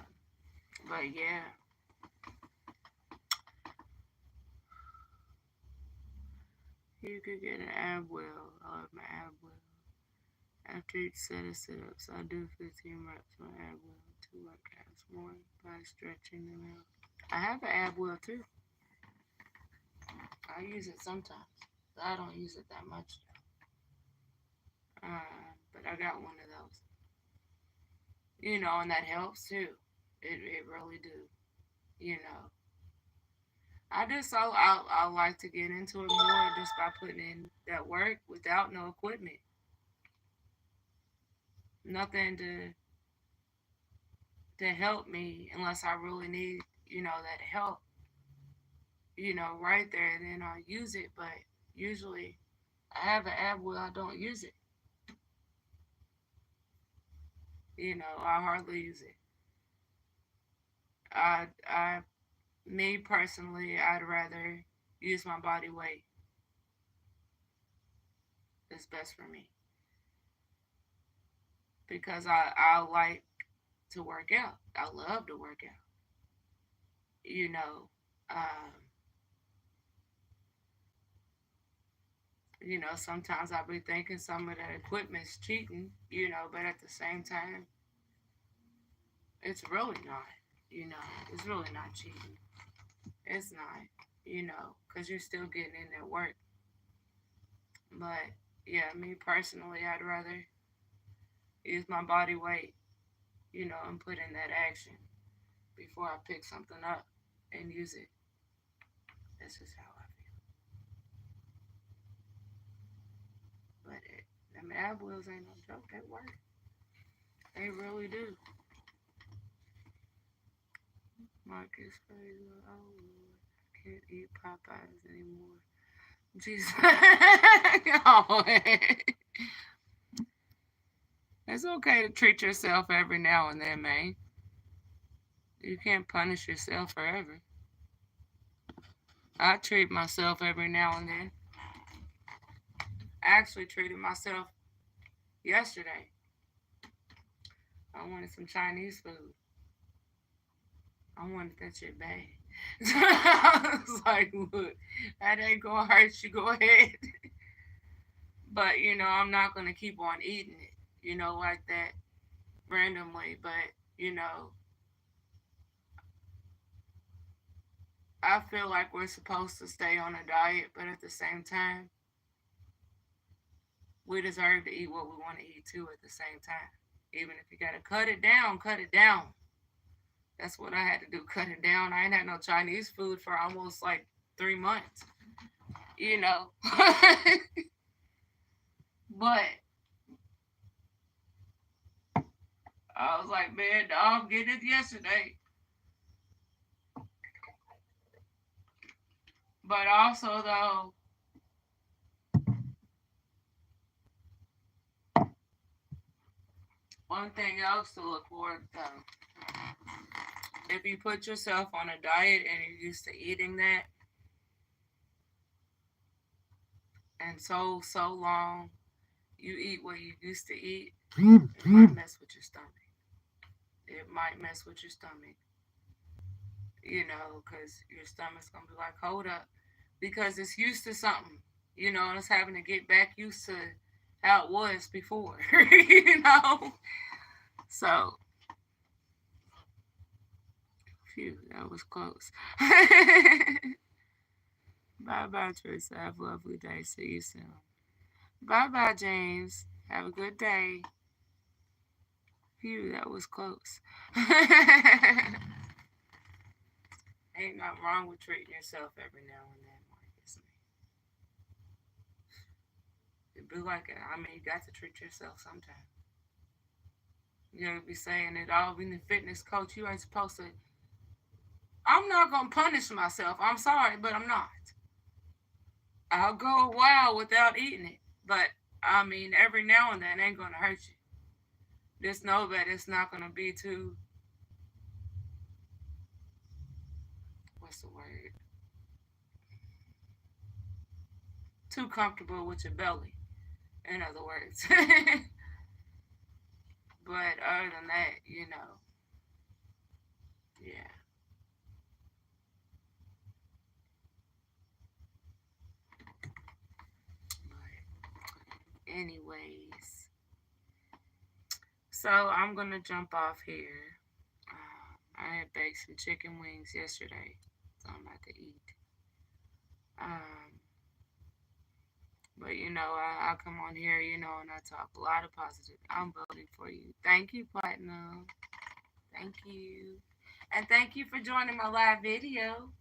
but yeah, you could get an ab well. I love my ab well. After each set of sit-ups, I do 15 reps on ab well, 2 workouts more by stretching them out. I have an ab well too. I use it sometimes. I don't use it that much. But I got one of those. You know, and that helps too. It really do. You know, I like to get into it more just by putting in that work without no equipment, nothing to help me unless I really need that help. Right there, then I'll use it. But usually, I have an app where I don't use it. I hardly use it. I me personally, I'd rather use my body weight. It's best for me because I like to work out. I love to work out. You know, um, sometimes I'll be thinking some of that equipment's cheating. But at the same time, it's really not. It's really not cheating. It's not. Because you're still getting in that work. But yeah, me personally, I'd rather use my body weight, and put in that action before I pick something up and use it. That's just how I feel. But them ab wheels ain't no joke. They work. They really do. Marcus crazy. Oh Lord, I can't eat Popeyes anymore. Jesus. Oh, it's okay to treat yourself every now and then, man. You can't punish yourself forever. I treat myself every now and then. I actually treated myself yesterday. I wanted some Chinese food. I wanted that shit bad. I was like, look, that ain't gonna hurt you. Go ahead. But, I'm not gonna keep on eating it, like that randomly. But, I feel like we're supposed to stay on a diet, but at the same time, we deserve to eat what we want to eat too at the same time. Even if you gotta cut it down, cut it down. That's what I had to do, cut it down. I ain't had no Chinese food for almost like 3 months, you know. But I was like, man, dog, get it yesterday. But also though, one thing else to look forward to, if you put yourself on a diet and you're used to eating that and so long you eat what you used to eat, it might mess with your stomach. It might mess with your stomach, because your stomach's gonna be like, hold up, because it's used to something, and it's having to get back used to how it was before, So, phew, that was close. Bye bye, Teresa. Have a lovely day. See you soon. Bye bye, James. Have a good day. Phew, that was close. Ain't nothing wrong with treating yourself every now and then, Marcus. It be like it. I mean, you got to treat yourself sometime. You know, be saying it all being a fitness coach. You ain't supposed to. I'm not gonna punish myself. I'm sorry, but I'm not. I'll go a while without eating it, but I mean, every now and then ain't gonna hurt you. Just know that it's not gonna be too what's the word? Too comfortable with your belly, in other words. But other than that, yeah. But anyways, so I'm gonna jump off here. I had baked some chicken wings yesterday, so I'm about to eat. Um, but I come on here, and I talk a lot of positive. I'm voting for you. Thank you, Platinum. Thank you. And thank you for joining my live video.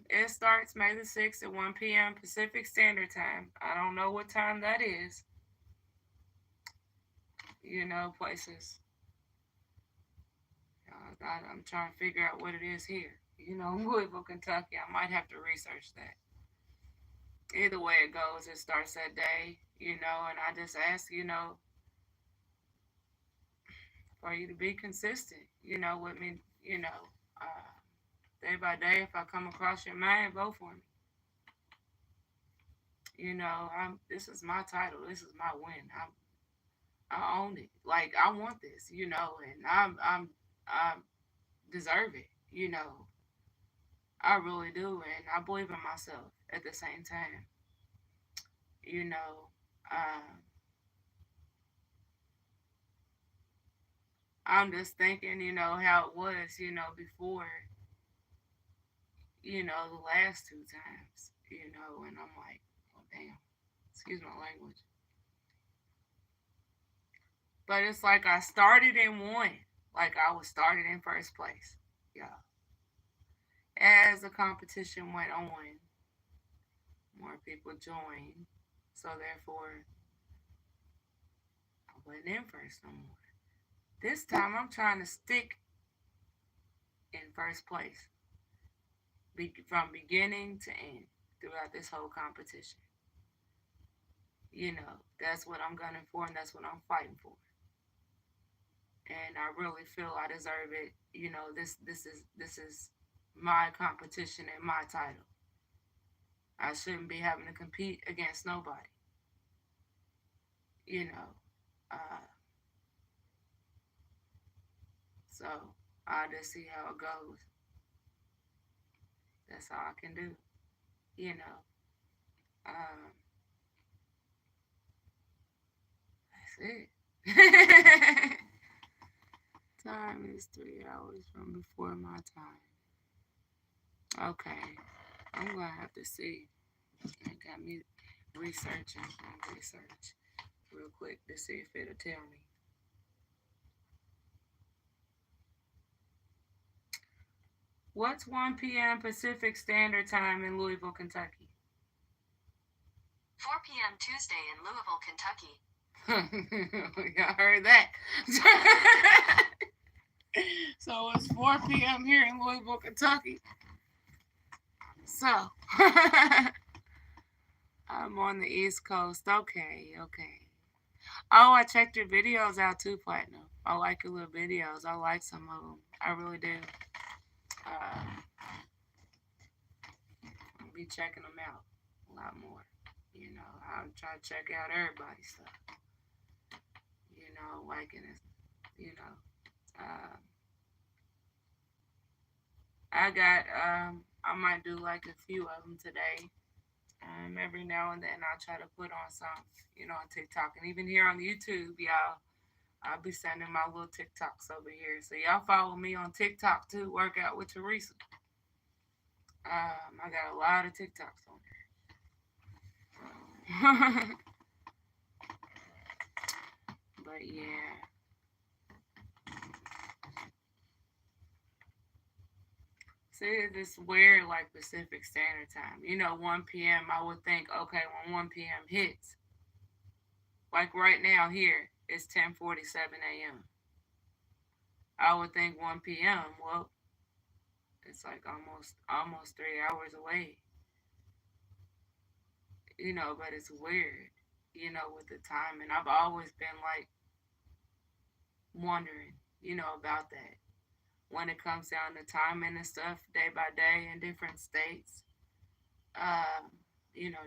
It starts May the 6th at 1 p.m. Pacific Standard Time. I don't know what time that is. Places. I'm trying to figure out what it is here. Louisville, Kentucky. I might have to research that. Either way it goes, it starts that day, and I just ask, for you to be consistent, with me, day by day. If I come across your mind, vote for me. This is my title. This is my win. I own it. Like I want this, and I deserve it. I really do, and I believe in myself at the same time. You know, uh, I'm just thinking, how it was, before, the last two times, and I'm like, oh damn, excuse my language. But it's like I started in one, like I was started in first place. Yeah. As the competition went on, more people joined, so therefore I wasn't in first no more. This time I'm trying to stick in first place from beginning to end throughout this whole competition. That's what I'm gunning for and that's what I'm fighting for. And I really feel I deserve it. This is my competition and my title. I shouldn't be having to compete against nobody. You know. Uh, so I'll just see how it goes. That's all I can do. You know. Um, that's it. Time is 3 hours from before my time. Okay. I'm gonna have to see. I got me researching. I research real quick to see if it'll tell me. What's 1 p.m. Pacific Standard Time in Louisville, Kentucky? 4 p.m. Tuesday in Louisville, Kentucky. Y'all heard that. So it's 4 p.m. here in Louisville, Kentucky. So I'm on the East Coast. Okay. Oh, I checked your videos out too, Platinum. I like your little videos. I like some of them. I really do. I'll be checking them out a lot more. I'll try to check out everybody's stuff. Liking it. Uh, I might do like a few of them today. Every now and then I'll try to put on some, on TikTok. And even here on YouTube, y'all, I'll be sending my little TikToks over here. So y'all follow me on TikTok too, Workout with Teresa. I got a lot of TikToks on there. But yeah. See, it's weird like Pacific Standard Time. 1 p.m. I would think, okay, when 1 p.m. hits, like right now here, it's 10:47 a.m. I would think 1 p.m. Well, it's like almost 3 hours away. But it's weird, with the time, and I've always been like wondering, about that. when it comes down to timing and stuff day by day in different states,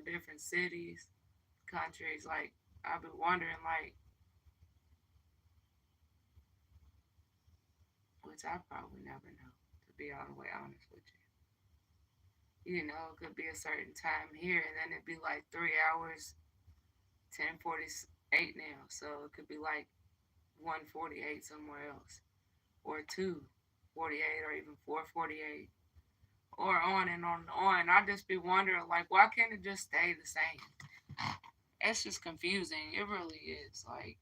different cities, countries. Like, I've been wondering, like, which I probably never know, to be all the way honest with you. It could be a certain time here, and then it'd be like 3 hours, 10:48 now. So it could be like 1:48 somewhere else, or 2:48, or even 4:48, or on and on and on. I just be wondering, like, why can't it just stay the same? It's just confusing. It really is. Like,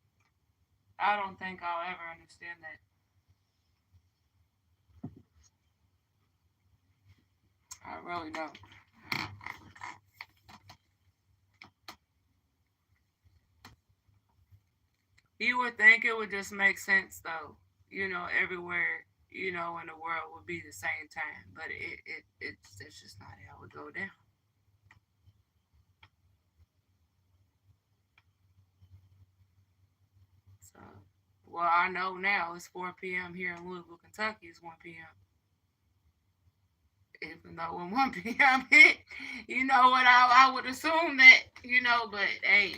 I don't think I'll ever understand that. I really don't. You would think it would just make sense, though. Everywhere, in the world would be the same time, but it's just not how it go down. So, well, I know now it's 4 p.m. here in Louisville, Kentucky. It's 1 p.m. Even though when 1 p.m. hit, you know what, I would assume that, but hey,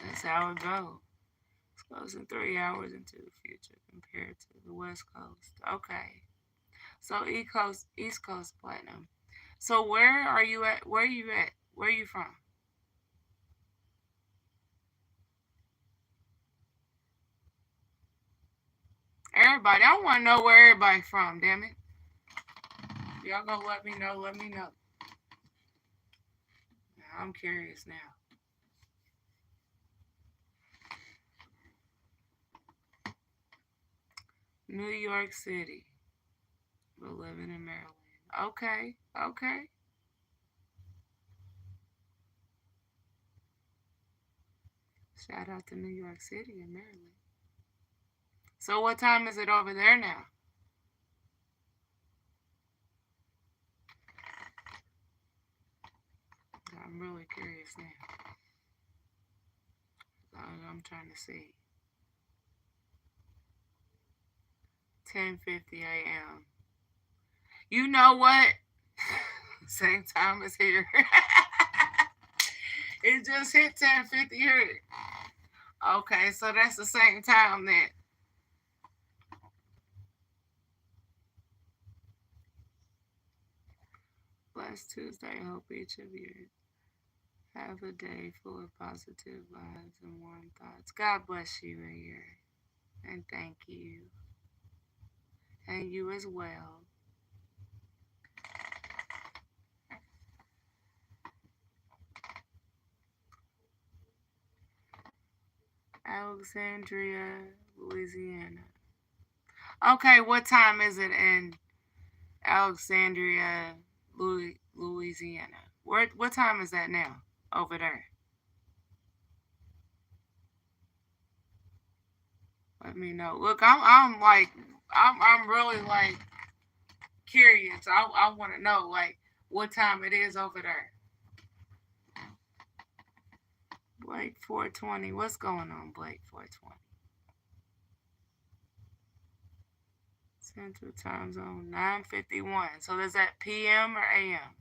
that's how it goes. It's closing 3 hours into the future compared to the West Coast. Okay. So East Coast Platinum. So where are you at? Where are you at? Where are you from? Everybody. I want to know where everybody from, damn it. Y'all gonna let me know, let me know. I'm curious now. New York City. But living in Maryland. Okay, okay. Shout out to New York City and Maryland. So what time is it over there now? I'm really curious now. I'm trying to see. 10:50 a.m. You know what? Same time as here. It just hit 10:50 here. Okay, so that's the same time then. Blessed Tuesday. Hope each of you have a day full of positive vibes and warm thoughts. God bless you, here, and thank you, and you as well. Alexandria, Louisiana. Okay, what time is it in Alexandria, Louisiana? What time is that now over there? Let me know. Look, I'm really like curious. I want to know like what time it is over there. Blake 420. What's going on, Blake 420? Central Time Zone 9:51. So is that PM or AM?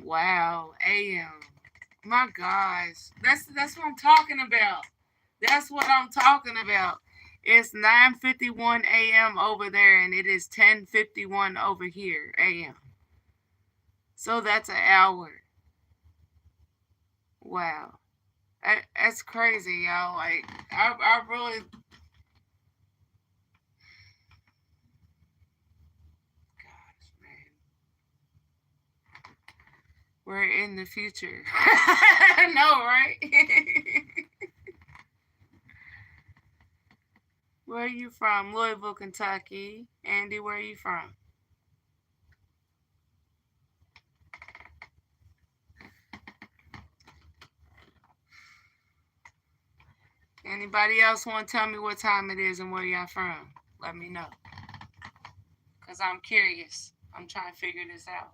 Wow, AM. My gosh, that's what I'm talking about. That's what I'm talking about. It's 9:51 a.m. over there, and it is 10:51 over here a.m. So that's an hour. Wow, that's crazy, y'all. Like I really, gosh, man, we're in the future. I know, right? Where are you from? Louisville, Kentucky. Andy, where are you from? Anybody else want to tell me what time it is and where y'all from? Let me know. Because I'm curious. I'm trying to figure this out.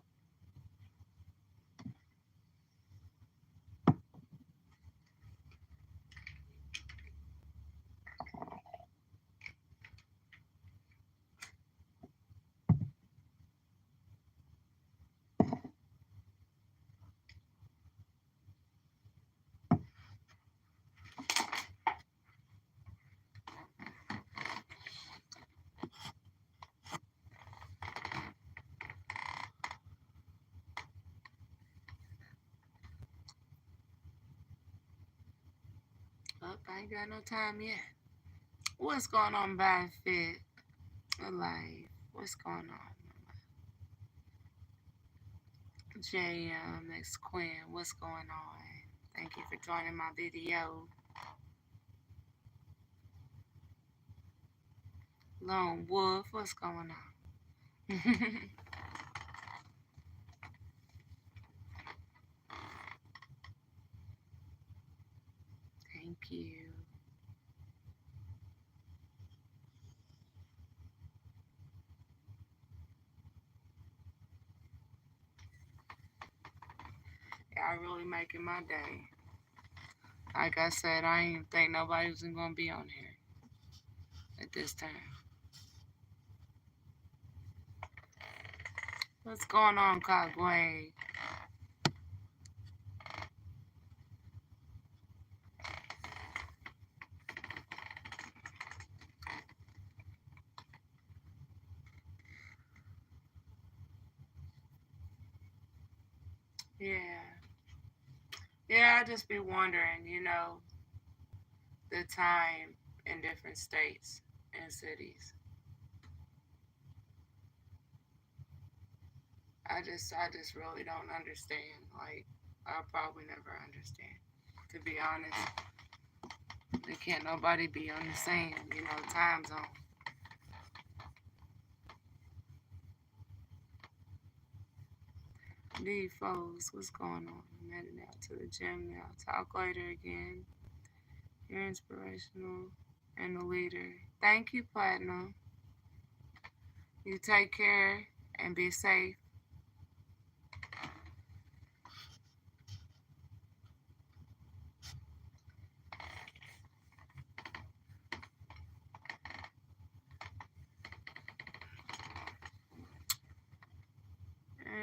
Oh, I ain't got no time yet. What's going on, Bad Fit? Alive. What's going on? JM, X Quinn, what's going on? Thank you for joining my video. Lone Wolf, what's going on? Thank you. Y'all really making my day. Like I said, I didn't think nobody was gonna be on here at this time. What's going on, Cogway? Yeah. Yeah, I just be wondering, the time in different states and cities. I just really don't understand. Like, I'll probably never understand. To be honest, there can't nobody be on the same, time zone. D foes, what's going on? I'm heading out to the gym now. Talk later again. You're inspirational and a leader. Thank you, Platinum. You take care and be safe.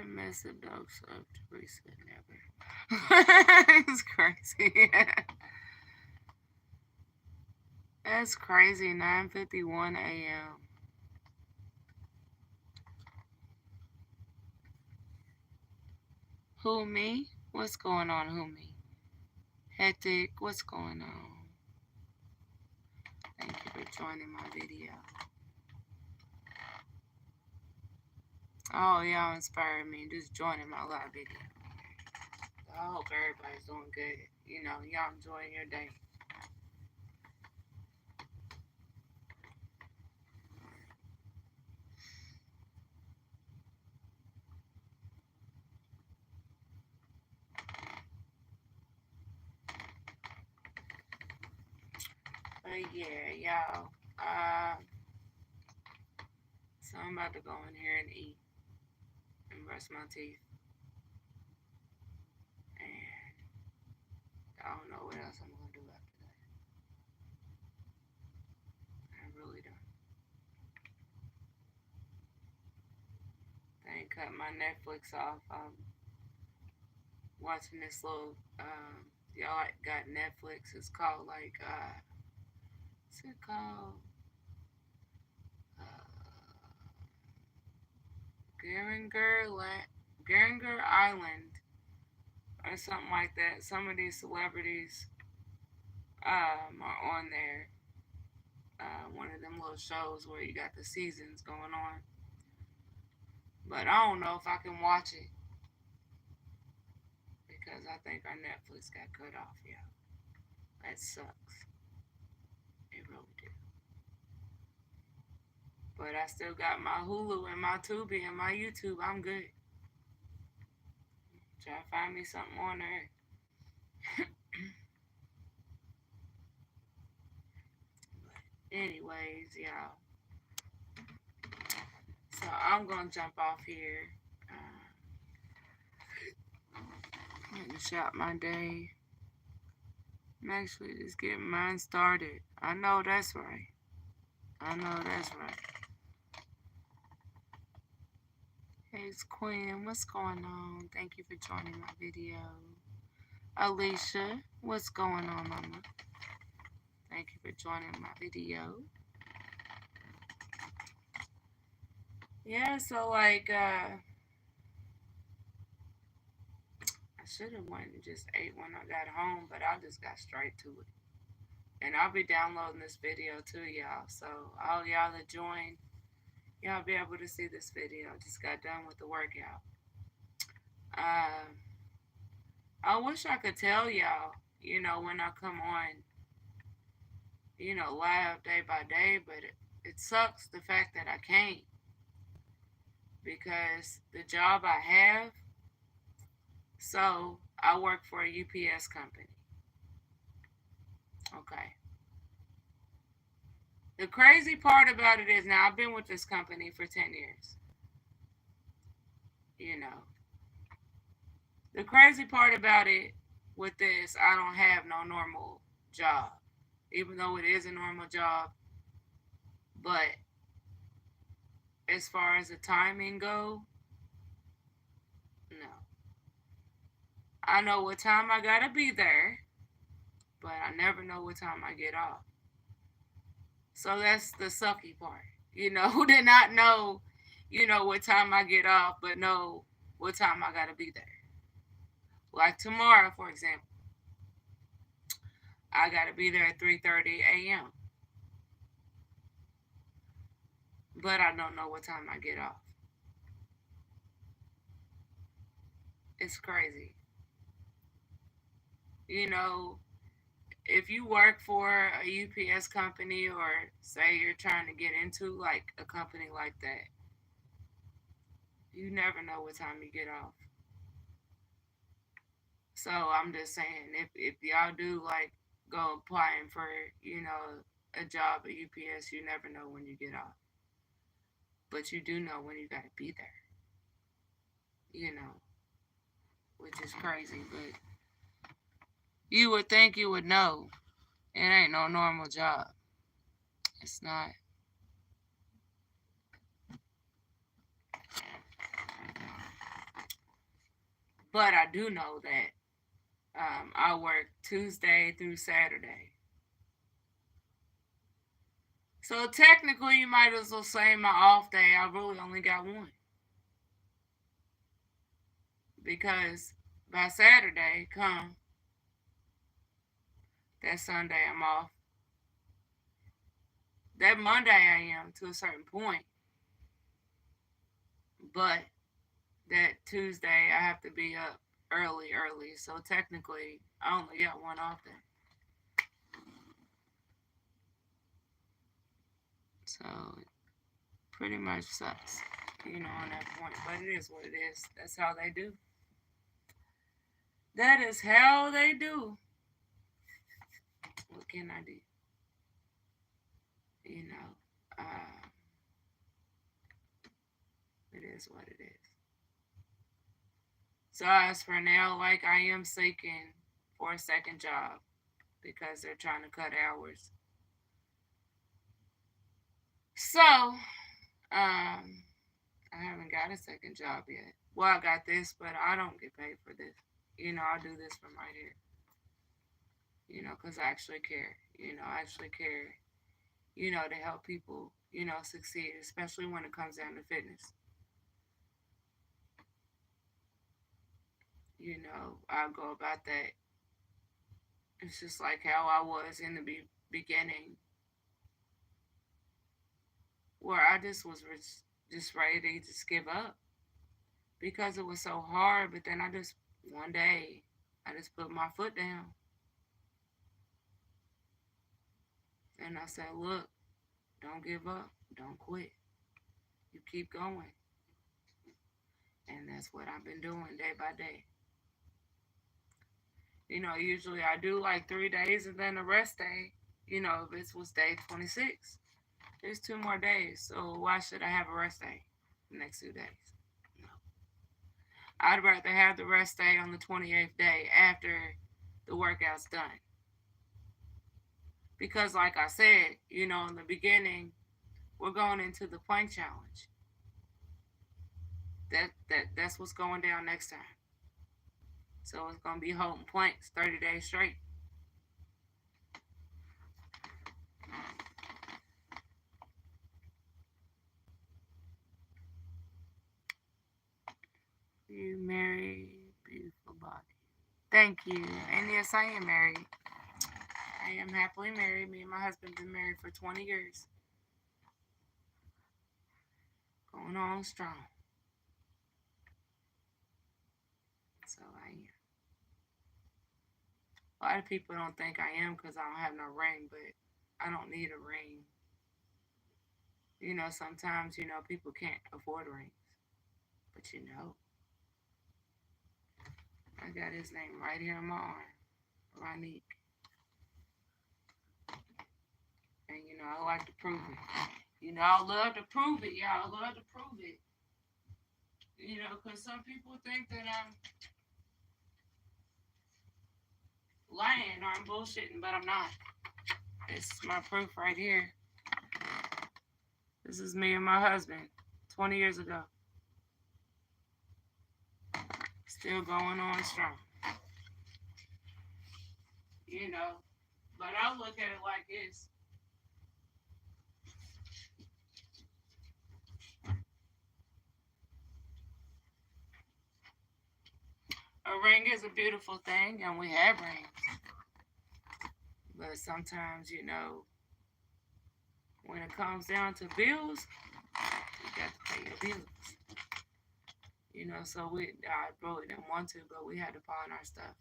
And miss a dose of Teresa never. It's crazy. That's crazy. 9:51 a.m. Who me? What's going on? Who me? Hectic. What's going on? Thank you for joining my video. Oh, y'all inspired me just joining my live video. I hope everybody's doing good. Y'all enjoying your day. But yeah, y'all. So I'm about to go in here and eat and brush my teeth. And I don't know what else I'm gonna do after that. I really don't. I ain't cut my Netflix off. I'm watching this little y'all got Netflix. It's called what's it called? Geringer Island or something like that. Some of these celebrities are on there. One of them little shows where you got the seasons going on. But I don't know if I can watch it because I think our Netflix got cut off. Yeah, that sucks. It really did. But I still got my Hulu and my Tubi and my YouTube. I'm good. Try to find me something on there. Anyways, y'all. So I'm gonna jump off here. Finish out my day. I'm actually just getting mine started. I know that's right. I know that's right. Hey, it's Quinn. What's going on? Thank you for joining my video. Alicia, what's going on, mama? Thank you for joining my video. Yeah, so like, I should have went and just ate when I got home, but I just got straight to it. And I'll be downloading this video too, y'all. So all y'all that join, y'all be able to see this video. Just got done with the workout. I wish I could tell y'all, when I come on, live day by day, but it sucks the fact that I can't, because the job I have, so I work for a UPS company. Okay. The crazy part about it is, now I've been with this company for 10 years. The crazy part about it with this, I don't have no normal job, even though it is a normal job. But as far as the timing go, no. I know what time I gotta be there, but I never know what time I get off. So that's the sucky part. Who did not know, what time I get off, but know what time I gotta be there. Like tomorrow, for example, I gotta be there at 3:30 a.m. But I don't know what time I get off. It's crazy. If you work for a UPS company, or say you're trying to get into like a company like that, you never know what time you get off. So I'm just saying, if y'all do like go applying for, a job at UPS, you never know when you get off. But you do know when you gotta be there. Which is crazy, but you would think you would know. It ain't no normal job. It's not. But I do know that I work Tuesday through Saturday. So technically, you might as well say my off day, I really only got one. Because by Saturday, that Sunday I'm off. That Monday I am to a certain point. But that Tuesday I have to be up early. So technically, I only got one off day. So it pretty much sucks, on that point. But it is what it is. That's how they do. That is how they do. What can I do? It is what it is. So as for now, like, I am seeking for a second job because they're trying to cut hours. So, I haven't got a second job yet. Well, I got this, but I don't get paid for this. I do this from right here. Because I actually care. I actually care, to help people, succeed, especially when it comes down to fitness. I go about that. It's just like how I was in the beginning, where I just was just ready to just give up because it was so hard. But then one day, I just put my foot down. And I said, look, don't give up. Don't quit. You keep going. And that's what I've been doing day by day. Usually I do like 3 days and then a rest day. If this was day 26, there's 2 more days. So why should I have a rest day? the next 2 days. No. I'd rather have the rest day on the 28th day after the workout's done. Because like I said, in the beginning, we're going into the plank challenge. That's what's going down next time. So it's gonna be holding planks 30 days straight. You married, beautiful body. Thank you. And yes, I am married. I am happily married. Me and my husband been married for 20 years. Going on strong. So I am. A lot of people don't think I am because I don't have no ring, but I don't need a ring. Sometimes, people can't afford rings. But I got his name right here on my arm. Ronique. And, I like to prove it. I love to prove it, y'all. I love to prove it. Because some people think that I'm lying or I'm bullshitting, but I'm not. This is my proof right here. This is me and my husband 20 years ago. Still going on strong. But I look at it like this. A ring is a beautiful thing, and we have rings. But sometimes, when it comes down to bills, you got to pay your bills. So I really didn't want to, but we had to pawn our stuff.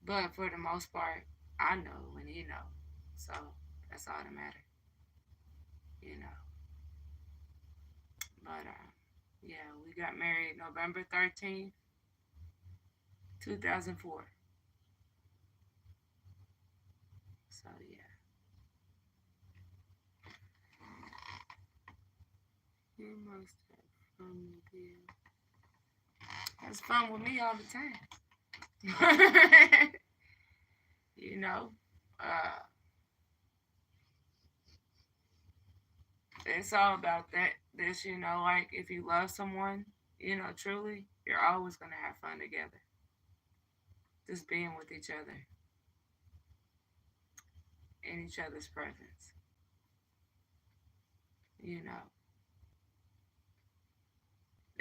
But for the most part, I know and he knows. So that's all that matters. But yeah, we got married November 13th, 2004. So yeah. You must have fun with you. That's fun with me all the time. It's all about that. This, like if you love someone, truly, you're always going to have fun together. Just being with each other in each other's presence.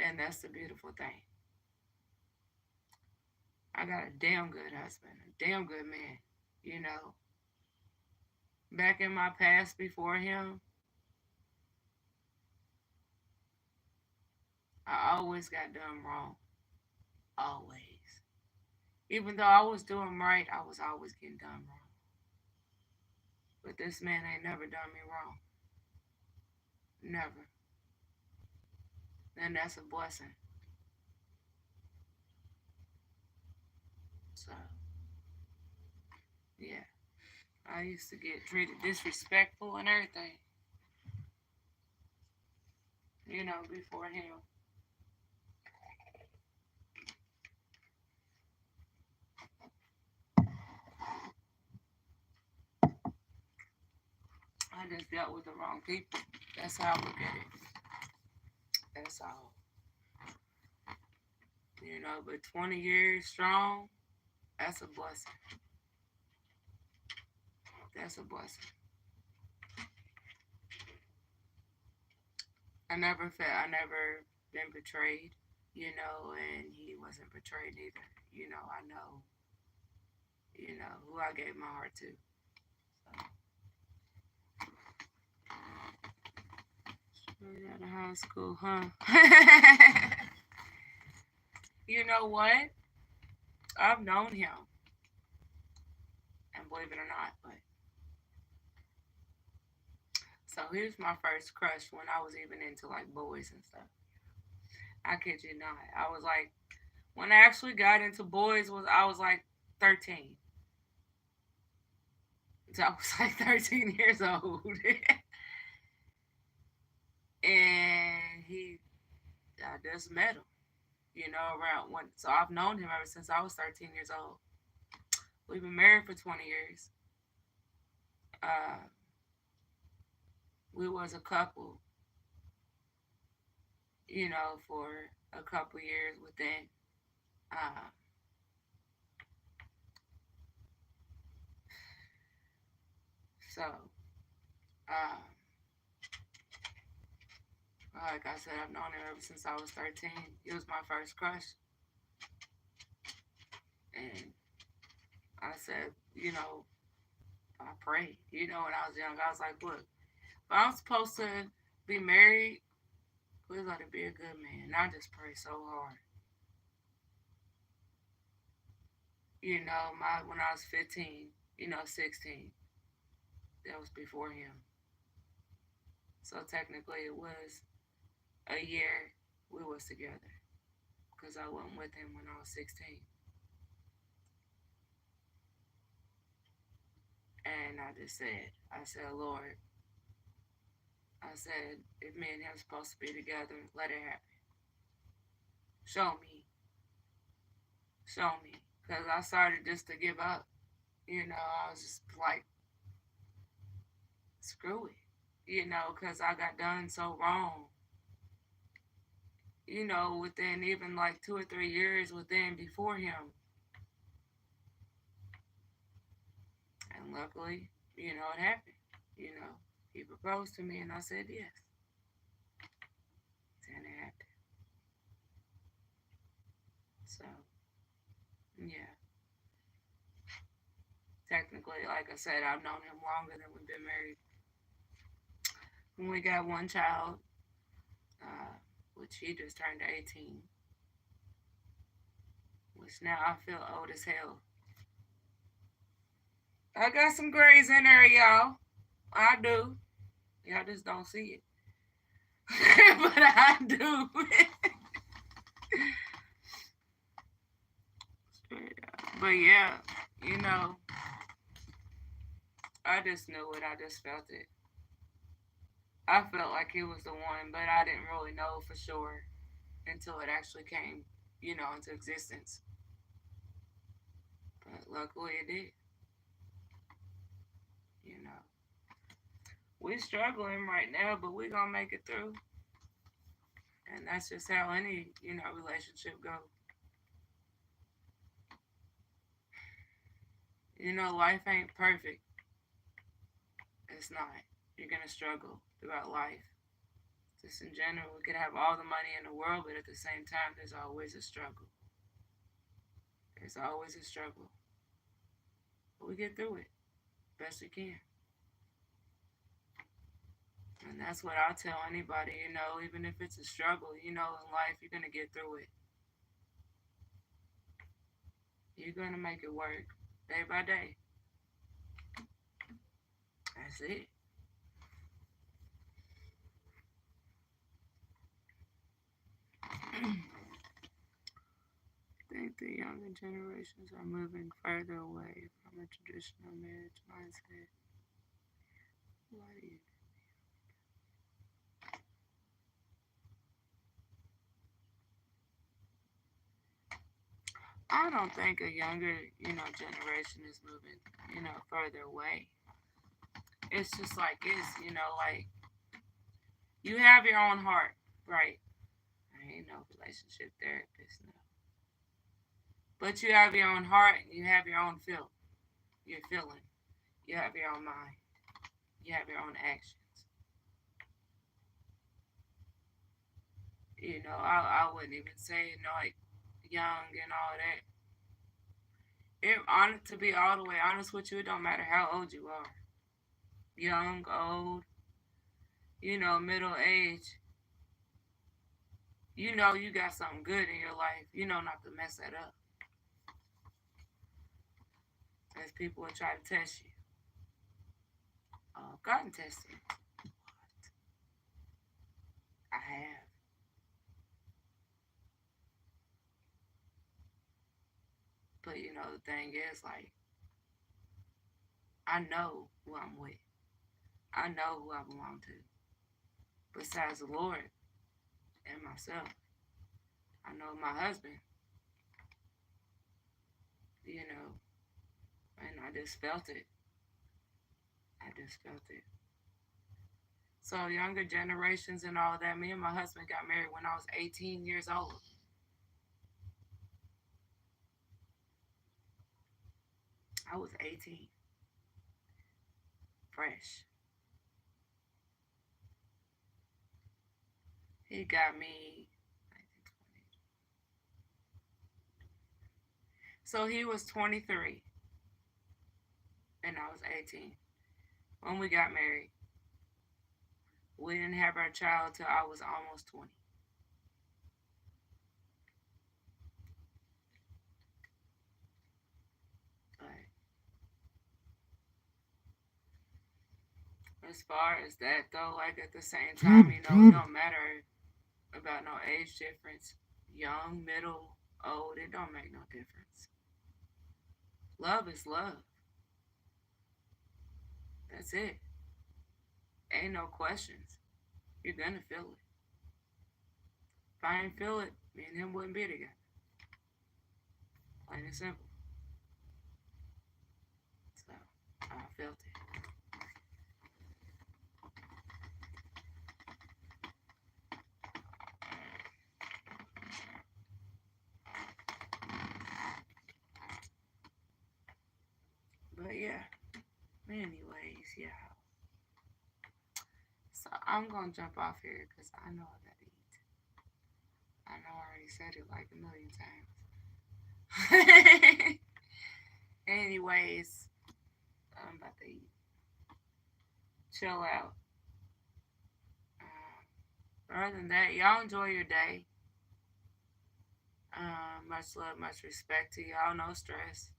And that's the beautiful thing. I got a damn good husband, a damn good man. Back in my past before him, I always got done wrong. Always. Even though I was doing right, I was always getting done wrong. But this man ain't never done me wrong. Never. And that's a blessing. So, yeah. I used to get treated disrespectful and everything. Before him. I just dealt with the wrong people. That's how I look at it. That's all. But 20 years strong, that's a blessing. That's a blessing. I never been betrayed, and he wasn't betrayed either. I know, who I gave my heart to. So. Straight out of high school, huh? You know what? I've known him. And believe it or not, but. So here's my first crush when I was even into like boys and stuff. I kid you not. I was like, when I actually got into boys I was like 13. So I was like 13 years old. And I just met him, around one. So I've known him ever since I was 13 years old. We've been married for 20 years. Uh, we was a couple, for a couple years within. Uh, so, uh, like I said, I've known him ever since I was 13. He was my first crush. And I said, I prayed, when I was young. I was like, look, if I'm supposed to be married, please let it be a good man. And I just pray so hard. When I was 15, 16, that was before him. So technically it was a year we was together because I went with him when I was 16. And I said, Lord, I said, if me and him supposed to be together, let it happen. Show me. Show me. Because I started just to give up. I was just like, screw it. Because I got done so wrong. Within even like 2 or 3 years within before him. And luckily, it happened. He proposed to me and I said yes. And it happened. So, yeah. Technically, like I said, I've known him longer than we've been married. When we got one child, which he just turned 18, which now I feel old as hell. I got some grays in there, y'all. I do. Y'all just don't see it. But I do. But yeah, I just knew it. I just felt it. I felt like he was the one, but I didn't really know for sure until it actually came, into existence. But luckily it did. We're struggling right now, but we're gonna make it through. And that's just how any, relationship goes. Life ain't perfect. It's not. You're gonna struggle throughout life. Just in general, we could have all the money in the world, but at the same time, there's always a struggle. There's always a struggle. But we get through it best we can. And that's what I tell anybody, even if it's a struggle, in life, you're going to get through it. You're going to make it work day by day. That's it. I think the younger generations are moving further away from a traditional marriage mindset. Why do you? I don't think a younger, generation is moving, further away. It's just like like you have your own heart, right? I ain't no relationship therapist, no. But you have your own heart, and you have your own your feeling. You have your own mind. You have your own actions. I wouldn't even say, like young and all that. To be all the way honest with you, it don't matter how old you are. Young, old, middle age. You got something good in your life. Not to mess that up. As people will try to test you. Gotten tested. What? I have. But the thing is, like, I know who I'm with. I know who I belong to. Besides the Lord, and myself. I know my husband, you know, and I just felt it. I just felt it. So younger generations and all that. Me and my husband got married when I was 18 years old. I was 18, fresh. He got me 19, 20. So he was 23 and I was 18 when we got married. We didn't have our child till I was almost 20. But as far as that though, like at the same time, you know, it don't matter about no age difference. Young, middle, old, it don't make no difference. Love is love. That's it. Ain't no questions. You're gonna feel it. If I ain't feel it, me and him wouldn't be together. Plain and simple. So I felt it. But yeah. Anyways, yeah. So I'm gonna jump off here because I know I gotta eat. I know I already said it like a million times. Anyways, I'm about to eat. Chill out. Other than that, y'all enjoy your day. Much love, much respect to y'all. No stress.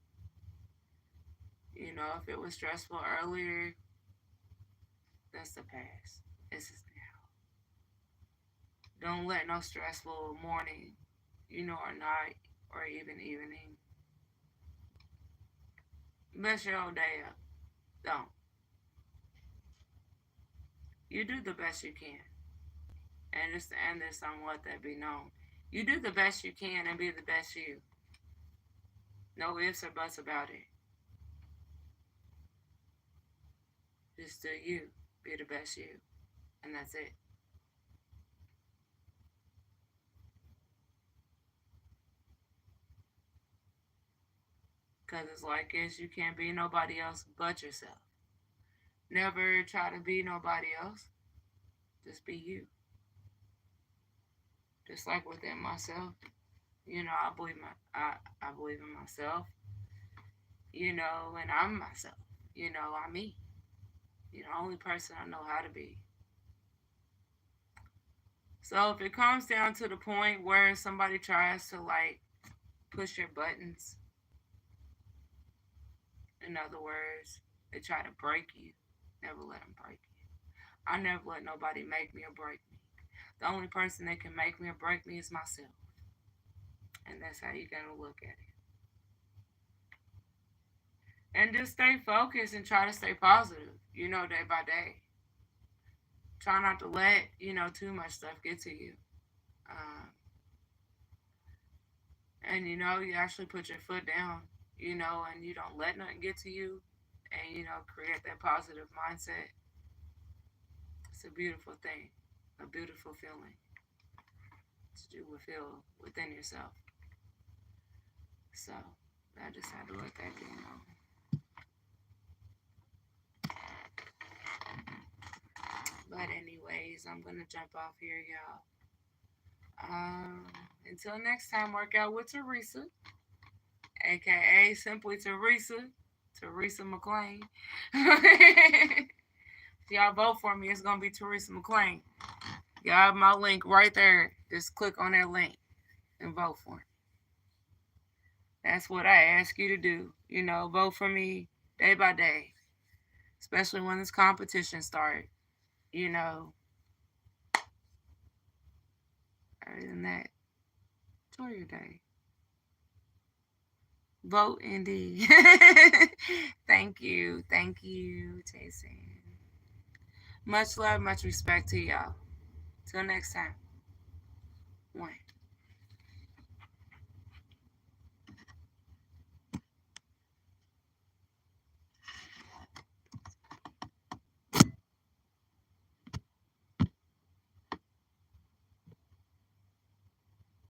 You know, if it was stressful earlier, that's the past. This is now. Don't let no stressful morning, you know, or night, or even evening mess your whole day up. Don't. You do the best you can. And just to end this on what that be known. You do the best you can and be the best you. No ifs or buts about it. Just do you. Be the best you. And that's it. Because it's like this, you can't be nobody else but yourself. Never try to be nobody else. Just be you. Just like within myself. You know, I believe in myself. You know, and I'm myself. You know, I'm me. You're the only person I know how to be. So if it comes down to the point where somebody tries to like push your buttons, in other words, they try to break you, never let them break you. I never let nobody make me or break me. The only person that can make me or break me is myself. And that's how you gotta look at it. And just stay focused and try to stay positive, you know, day by day. Try not to let, you know, too much stuff get to you. Um, and, you know, you actually put your foot down, you know, and you don't let nothing get to you and, you know, create that positive mindset. It's a beautiful thing, a beautiful feeling that you will feel within yourself. So I just had to let that be known. But anyways, I'm gonna jump off here, y'all. Until next time, work out with Teresa, aka simply Teresa, Teresa McLean. If y'all vote for me, it's gonna be Teresa McLean. Y'all have my link right there. Just click on that link and vote for me. That's what I ask you to do. You know, vote for me day by day, especially when this competition starts. You know, other than that, enjoy your day. Vote indeed. Thank you. Thank you, Jason. Much love, much respect to y'all. Till next time. One.